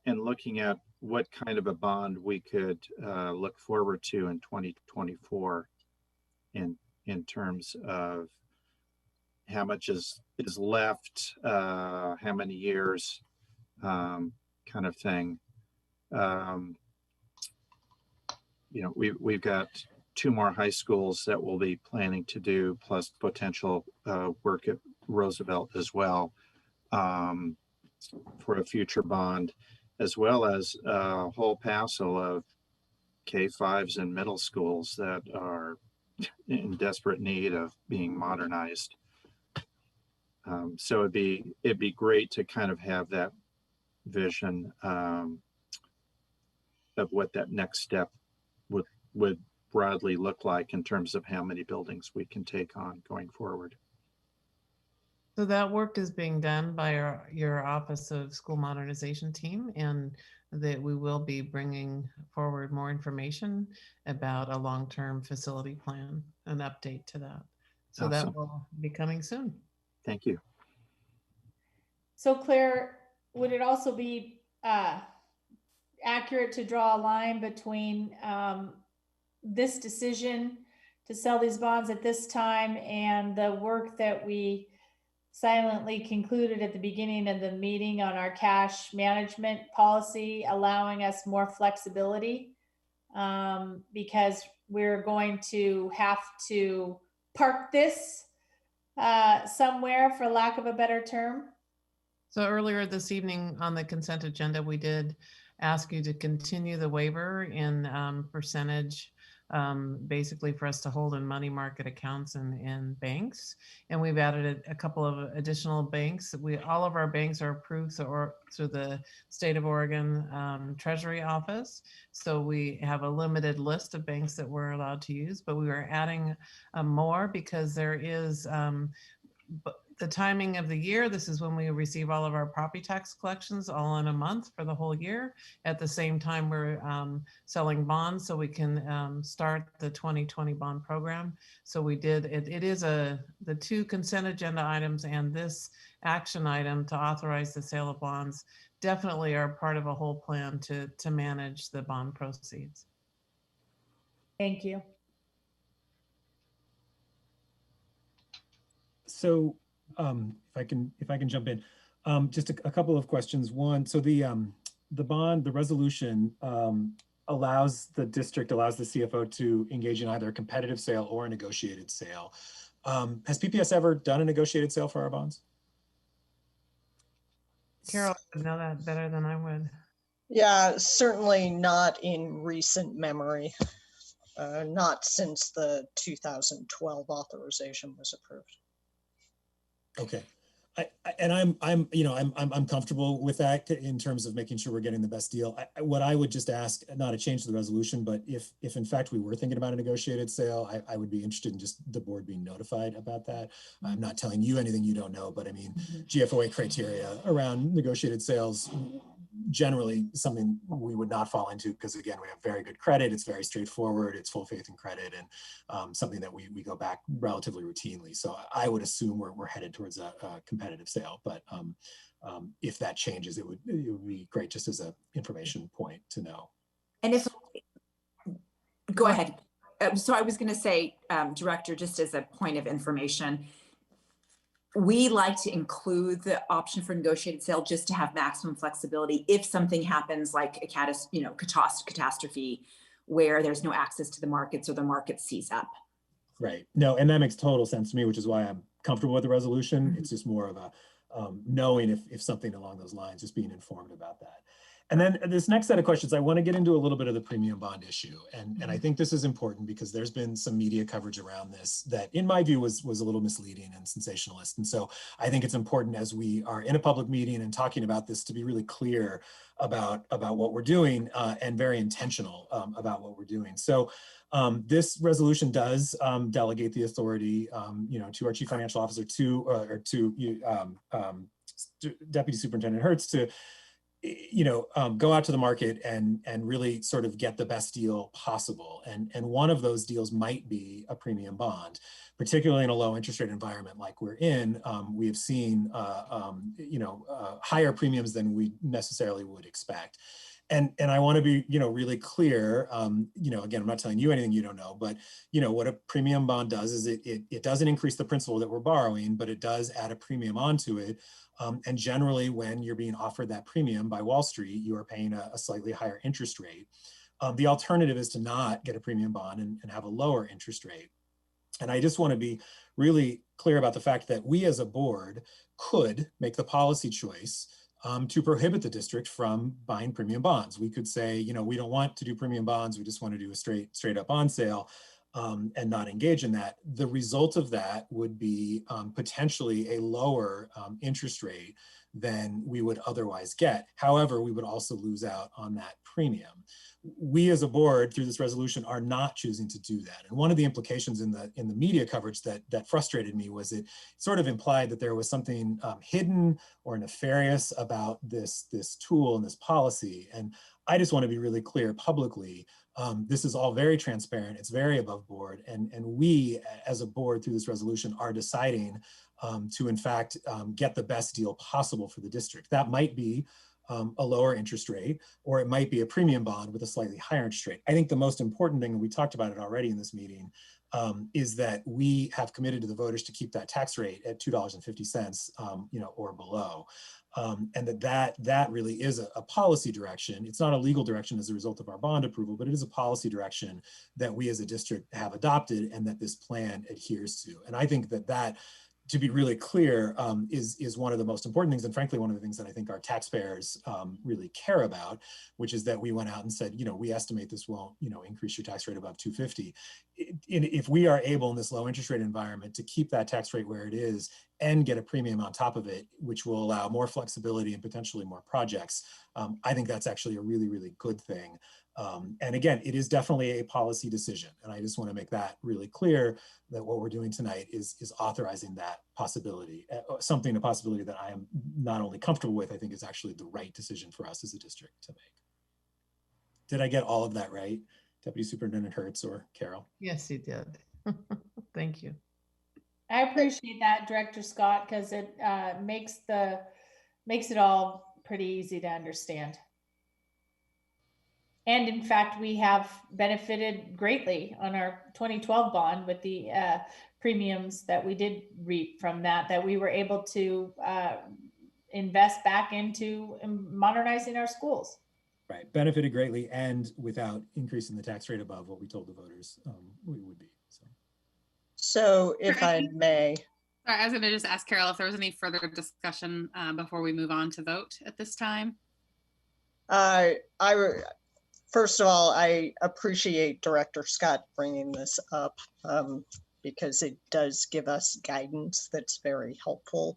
looking at what kind of a bond we could look forward to in 2024, in terms of how much is left, how many years, kind of thing. We've got 2 more high schools that we'll be planning to do, plus potential work at Roosevelt as well, for a future bond, as well as a whole passel of K-5s and middle schools that are in desperate need of being modernized. So it'd be great to kind of have that vision of what that next step would broadly look like in terms of how many buildings we can take on going forward. So that work is being done by your Office of School Modernization team, and that we will be bringing forward more information about a long-term facility plan, an update to that. So Awesome. that will be coming soon. Thank you. So Claire, would it also be accurate to draw a line between this decision to sell these bonds at this time and the work that we silently concluded at the beginning of the meeting on our cash management policy, allowing us more flexibility, because we're going to have to park this somewhere, for lack of a better term? So earlier this evening on the consent agenda, we did ask you to continue the waiver in percentage, basically for us to hold in money market accounts and banks. And we've added a couple of additional banks. All of our banks are approved through the state of Oregon Treasury Office. So we have a limited list of banks that we're allowed to use, but we are adding more because there is the timing of the year. This is when we receive all of our property tax collections all in a month for the whole year. At the same time, we're selling bonds so we can start the 2020 bond program. So we did, it is the 2 consent agenda items and this action item to authorize the sale of bonds definitely are part of a whole plan to manage the bond proceeds. Thank you. So if I can jump in, just a couple of questions. One, so the bond, the resolution allows the CFO to engage in either a competitive sale or a negotiated sale. Has PPS ever done a negotiated sale for our bonds? Carol would know that better than I would. Yeah, certainly not in recent memory. Not since the 2012 authorization was approved. Okay. I'm comfortable with that in terms of making sure we're getting the best deal. What I would just ask, not a change to the resolution, but if in fact we were thinking about a negotiated sale, I would be interested in just the board being notified about that. I'm not telling you anything you don't know, but I mean, GFOA criteria around negotiated sales, generally something we would not fall into, because again, we have very good credit. It's very straightforward. It's full faith and credit, and something that we go back relatively routinely. So I would assume we're headed towards a competitive sale, but if that changes, it would be great just as an information point to know. And if, go ahead. So I was going to say, Director, just as a point of information, we like to include the option for negotiated sale just to have maximum flexibility if something happens like a catastrophe where there's no access to the markets or the market sees up. Right. No, and that makes total sense to me, which is why I'm comfortable with the resolution. It's just more of a knowing if something along those lines, just being informed about that. And then this next set of questions, I want to get into a little bit of the premium bond issue. And I think this is important because there's been some media coverage around this that in my view was a little misleading and sensationalist. And so I think it's important as we are in a public meeting and talking about this to be really clear about what we're doing and very intentional about what we're doing. So this resolution does delegate the authority, to our Chief Financial Officer to Deputy Superintendent Hertz to go out to the market and really sort of get the best deal possible. And one of those deals might be a premium bond, particularly in a low interest rate environment like we're in. We have seen, higher premiums than we necessarily would expect. And I want to be, really clear, again, I'm not telling you anything you don't know, but, what a premium bond does is it doesn't increase the principal that we're borrowing, but it does add a premium onto it. And generally when you're being offered that premium by Wall Street, you are paying a slightly higher interest rate. The alternative is to not get a premium bond and have a lower interest rate. And I just want to be really clear about the fact that we as a board could make the policy choice to prohibit the district from buying premium bonds. We could say, you know, we don't want to do premium bonds. We just want to do a straight up bond sale and not engage in that. The result of that would be potentially a lower interest rate than we would otherwise get. However, we would also lose out on that premium. We as a board through this resolution are not choosing to do that. And one of the implications in the media coverage that frustrated me was it sort of implied that there was something hidden or nefarious about this tool and this policy. And I just want to be really clear publicly, this is all very transparent, it's very above board. And we as a board through this resolution are deciding to in fact get the best deal possible for the district. That might be a lower interest rate, or it might be a premium bond with a slightly higher interest rate. I think the most important thing, and we talked about it already in this meeting, is that we have committed to the voters to keep that tax rate at $2.50, you know, or below. And that really is a policy direction. It's not a legal direction as a result of our bond approval, but it is a policy direction that we as a district have adopted and that this plan adheres to. And I think that to be really clear, is one of the most important things, and frankly, one of the things that I think our taxpayers really care about, which is that we went out and said, you know, we estimate this won't, you know, increase your tax rate above 250. If we are able in this low interest rate environment to keep that tax rate where it is and get a premium on top of it, which will allow more flexibility and potentially more projects, I think that's actually a really, really good thing. And again, it is definitely a policy decision. And I just want to make that really clear that what we're doing tonight is authorizing that possibility, a possibility that I am not only comfortable with, I think is actually the right decision for us as a district to make. Did I get all of that right, Deputy Superintendent Hertz or Carol? Yes, you did. Thank you. I appreciate that, Director Scott, because it makes it all pretty easy to understand. And in fact, we have benefited greatly on our 2012 bond with the premiums that we did reap from that we were able to invest back into modernizing our schools. Right, benefited greatly and without increasing the tax rate above what we told the voters we would be. So if I may. Sorry, I was going to just ask Carol if there was any further discussion before we move on to vote at this time. First of all, I appreciate Director Scott bringing this up because it does give us guidance that's very helpful.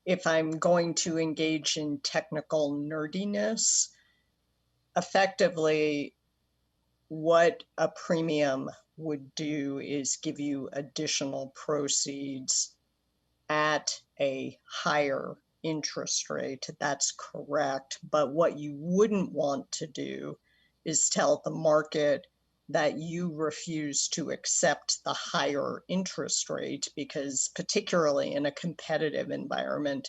If I'm going to engage in technical nerdiness, effectively, what a premium would do is give you additional proceeds at a higher interest rate. That's correct. But what you wouldn't want to do is tell the market that you refuse to accept the higher interest rate, because particularly in a competitive environment,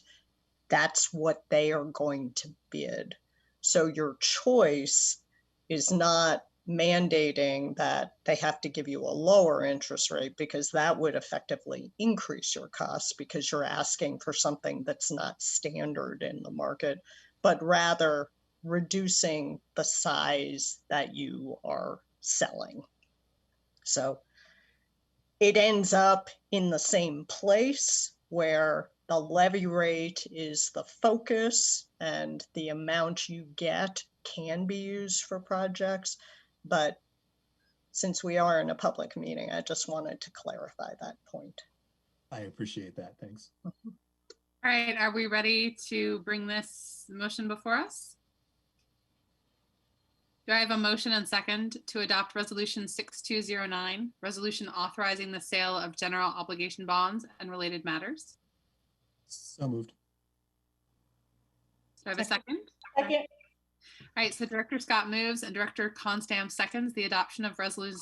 that's what they are going to bid. So your choice is not mandating that they have to give you a lower interest rate, because that would effectively increase your costs because you're asking for something that's not standard in the market, but rather reducing the size that you are selling. So it ends up in the same place where the levy rate is the focus and the amount you get can be used for projects. But since we are in a public meeting, I just wanted to clarify that point. I appreciate that. Thanks. All right, are we ready to bring this motion before us? Do I have a motion and second to adopt Resolution 6209, resolution authorizing the sale of general obligation bonds and related matters? So moved. Do I have a second? Second. All right, so Director Scott moves and Director Constam seconds the adoption of resolution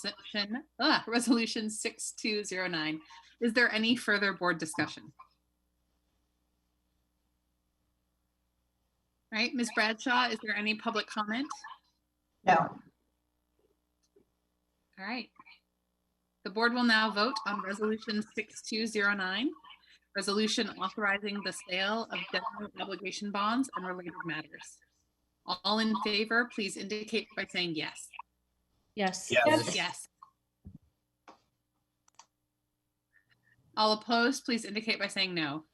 6209. Is there any further board discussion? All right, Ms. Bradshaw, is there any public comment? No. All right. The board will now vote on Resolution 6209, resolution authorizing the sale of general obligation bonds and related matters. All in favor, please indicate by saying yes. Yes. Yes. All opposed, please indicate by saying no.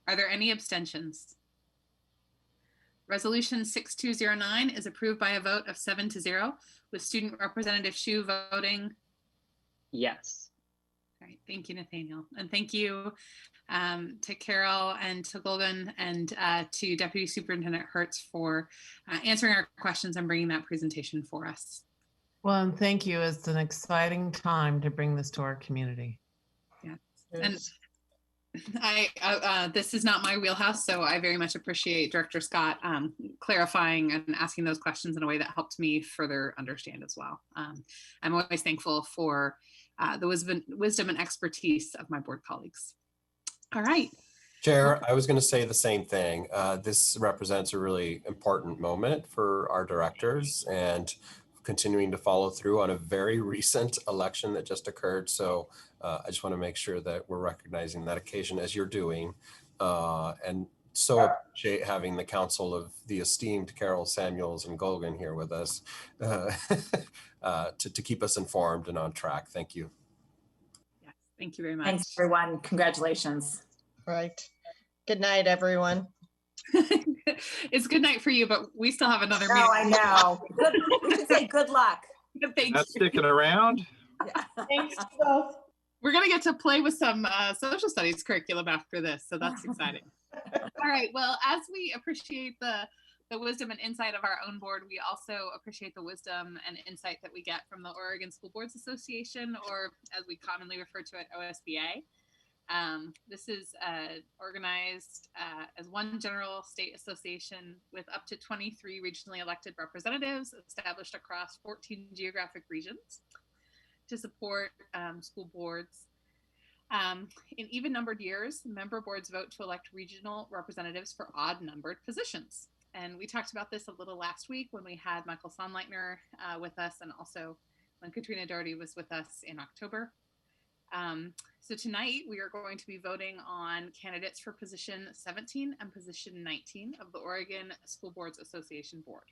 Are there any abstentions? Resolution 6209 is approved by a vote of 7-0, with Student Representative Shu voting. Yes. All right, thank you, Nathaniel. And thank you to Carol and to Golgan and to Deputy Superintendent Hertz for answering our questions and bringing that presentation for us. Well, and thank you. It's an exciting time to bring this to our community. Yeah, and this is not my wheelhouse, so I very much appreciate Director Scott clarifying and asking those questions in a way that helped me further understand as well. I'm always thankful for the wisdom and expertise of my board colleagues. All right. Chair, I was going to say the same thing. This represents a really important moment for our directors and continuing to follow through on a very recent election that just occurred. So I just want to make sure that we're recognizing that occasion as you're doing. And so appreciate having the counsel of the esteemed Carol Samuels and Golgan here with us to keep us informed and on track. Thank you. Yes, thank you very much. Thanks, everyone. Congratulations. Right. Good night, everyone. It's good night for you, but we still have another meeting. Oh, I know. We should say good luck. Thank Not you. sticking around. Thanks to both. We're going to get to play with some social studies curriculum after this, so that's exciting. All right, well, as we appreciate the wisdom and insight of our own board, we also appreciate the wisdom and insight that we get from the Oregon School Boards Association, or as we commonly refer to it, OSBA. This is organized as one general state association with up to 23 regionally elected representatives established across 14 geographic regions to support school boards. In even-numbered years, member boards vote to elect regional representatives for odd-numbered positions. And we talked about this a little last week when we had Michael Sonnleitner with us, and also when Katrina Doherty was with us in October. So tonight we are going to be voting on candidates for position 17 and position 19 of the Oregon School Boards Association Board.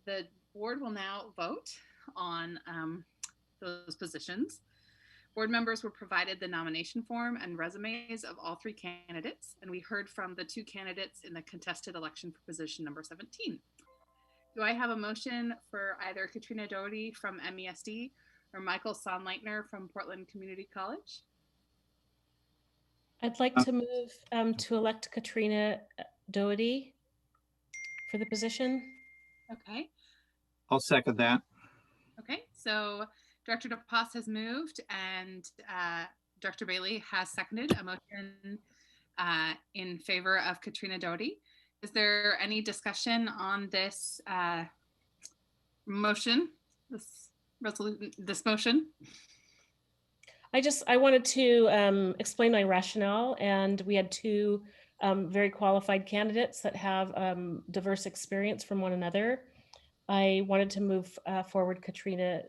The board will now vote on those positions. Board members were provided the nomination form and resumes of all three candidates, and we heard from the two candidates in the contested election for position number 17. Do I have a motion for either Katrina Doherty from MESD or Michael Sonnleitner from Portland Community College? I'd like to move to elect Katrina Doherty for the position. Okay. I'll second that. Okay, so Director DePass has moved and Director Bailey has seconded a motion in favor of Katrina Doherty. Is there any discussion on this motion, this motion? I wanted to explain my rationale, and we had two very qualified candidates that have diverse experience from one another. I wanted to move forward Katrina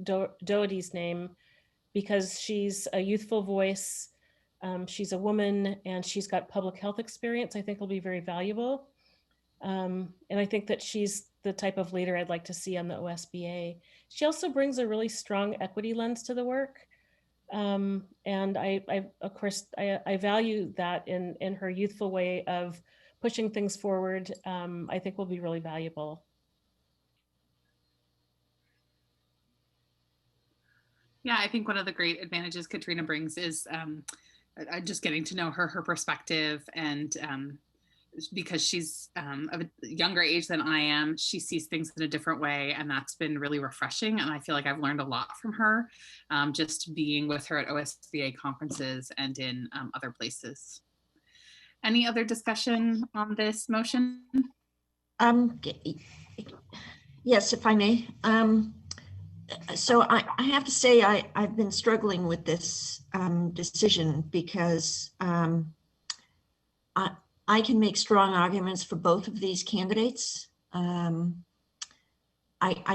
Doherty's name because she's a youthful voice. She's a woman and she's got public health experience I think will be very valuable. And I think that she's the type of leader I'd like to see on the OSBA. She also brings a really strong equity lens to the work. And of course, I value that in her youthful way of pushing things forward. I think will be really valuable. Yeah, I think one of the great advantages Katrina brings is just getting to know her perspective, and because she's of a younger age than I am, she sees things in a different way, and that's been really refreshing. And I feel like I've learned a lot from her, just being with her at OSBA conferences and in other places. Any other discussion on this motion? Yes, if I may. So I have to say I've been struggling with this decision because I can make strong arguments for both of these candidates. I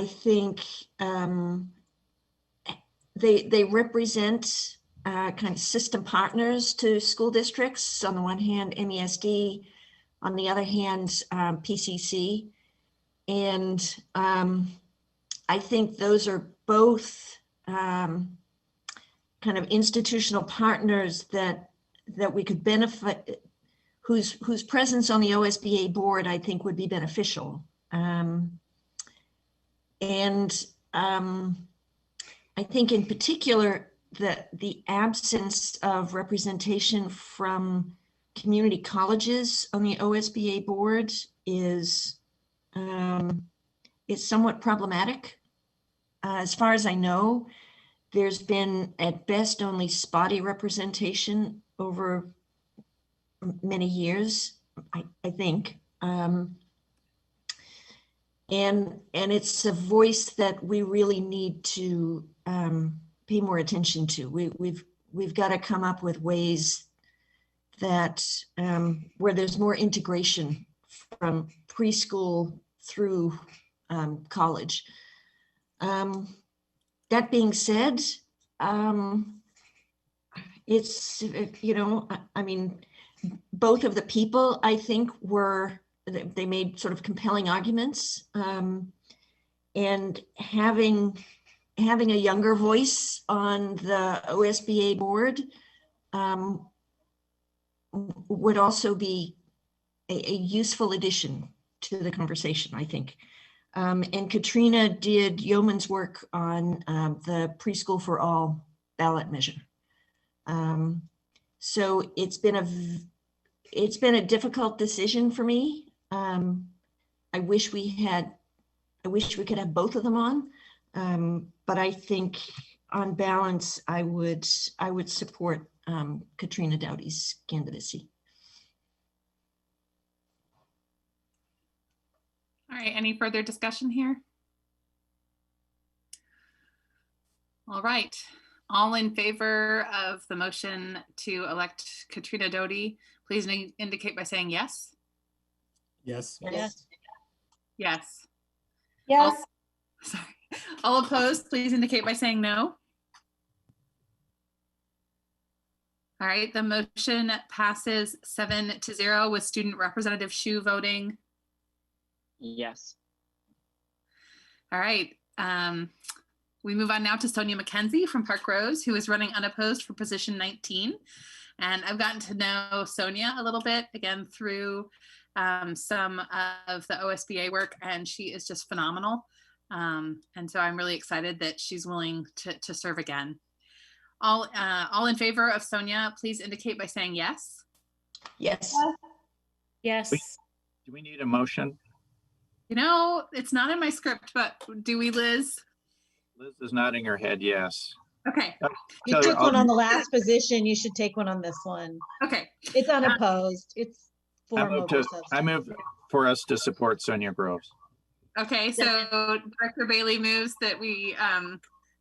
think they represent kind of system partners to school districts. On the one hand, MESD, on the other hand, PCC. And I think those are both kind of institutional partners that we could benefit, whose presence on the OSBA board I think would be beneficial. I think in particular that the absence of representation from community colleges on the OSBA board is somewhat problematic. As far as I know, there's been at best only spotty representation over many years, I think. And it's a voice that we really need to pay more attention to. We've got to come up with ways that where there's more integration from preschool through college. That being said, it's, you know, I mean, both of the people I think they made sort of compelling arguments, and having a younger voice on the OSBA board would also be a useful addition to the conversation, I think. And Katrina did yeoman's work on the Preschool for All ballot measure. So it's been a difficult decision for me. I wish we could have both of them on, but I think on balance, I would support Katrina Doughty's candidacy. All right, any further discussion here? All right, all in favor of the motion to elect Katrina Doughty, please indicate by saying yes. Yes. Yes. Yes. Yes. Sorry. All opposed, please indicate by saying no. All right, the motion passes 7-0 with Student Representative Hsu voting yes. All right. We move on now to Sonia McKenzie from Park Rose, who is running unopposed for position 19. And I've gotten to know Sonia a little bit, again, through some of the OSBA work, and she is just phenomenal. And so I'm really excited that she's willing to serve again. All in favor of Sonia, please indicate by saying yes. Yes. Yes. Do we need a motion? You know, it's not in my script, but do we, Liz? Liz is nodding her head yes. Okay. You took one on the last position. You should take one on this one. Okay. It's unopposed. It's form over substance. I move for us to support Sonia Groves. Okay, so Director Bailey moves that we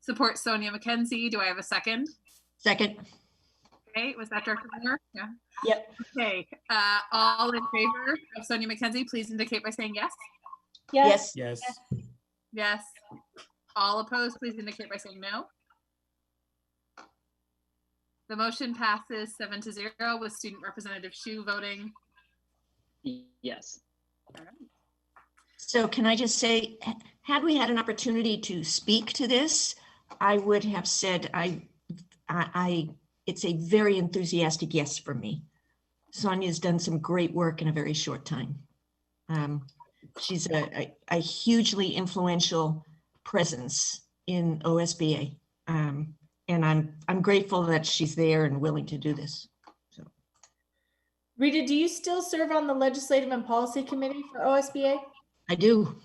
support Sonia McKenzie. Do I have a second? Second. Okay, was that Director Moore? Yeah. Yep. Okay, all in favor of Sonia McKenzie, please indicate by saying yes. Yes. Yes. Yes. All opposed, please indicate by saying no. The motion passes 7-0 with Student Representative Hsu voting yes. all right. So can I just say, had we had an opportunity to speak to this, I would have said it's a very enthusiastic yes for me. Sonia's done some great work in a very short time. She's a hugely influential presence in OSBA, and I'm grateful that she's there and willing to do this. So, Rita, do you still serve on the Legislative and Policy Committee for OSBA? I do.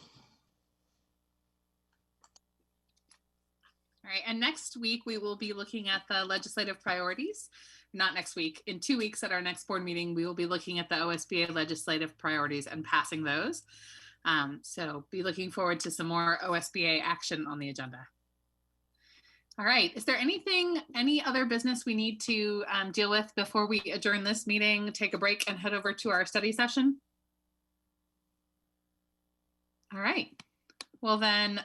All right, and next week we will be looking at the legislative priorities. Not next week, in 2 weeks at our next board meeting, we will be looking at the OSBA legislative priorities and passing those. So be looking forward to some more OSBA action on the agenda. All right, is there any other business we need to deal with before we adjourn this meeting, take a break and head over to our study session? All right, well then,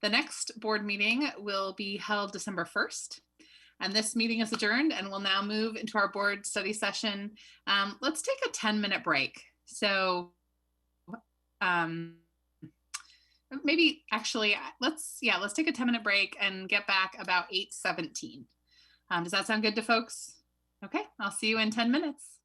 the next board meeting will be held December 1st. And this meeting is adjourned and we'll now move into our board study session. Let's take a 10-minute break. So maybe actually, let's take a 10-minute break and get back about 8:17. Does that sound good to folks? Okay, I'll see you in 10 minutes.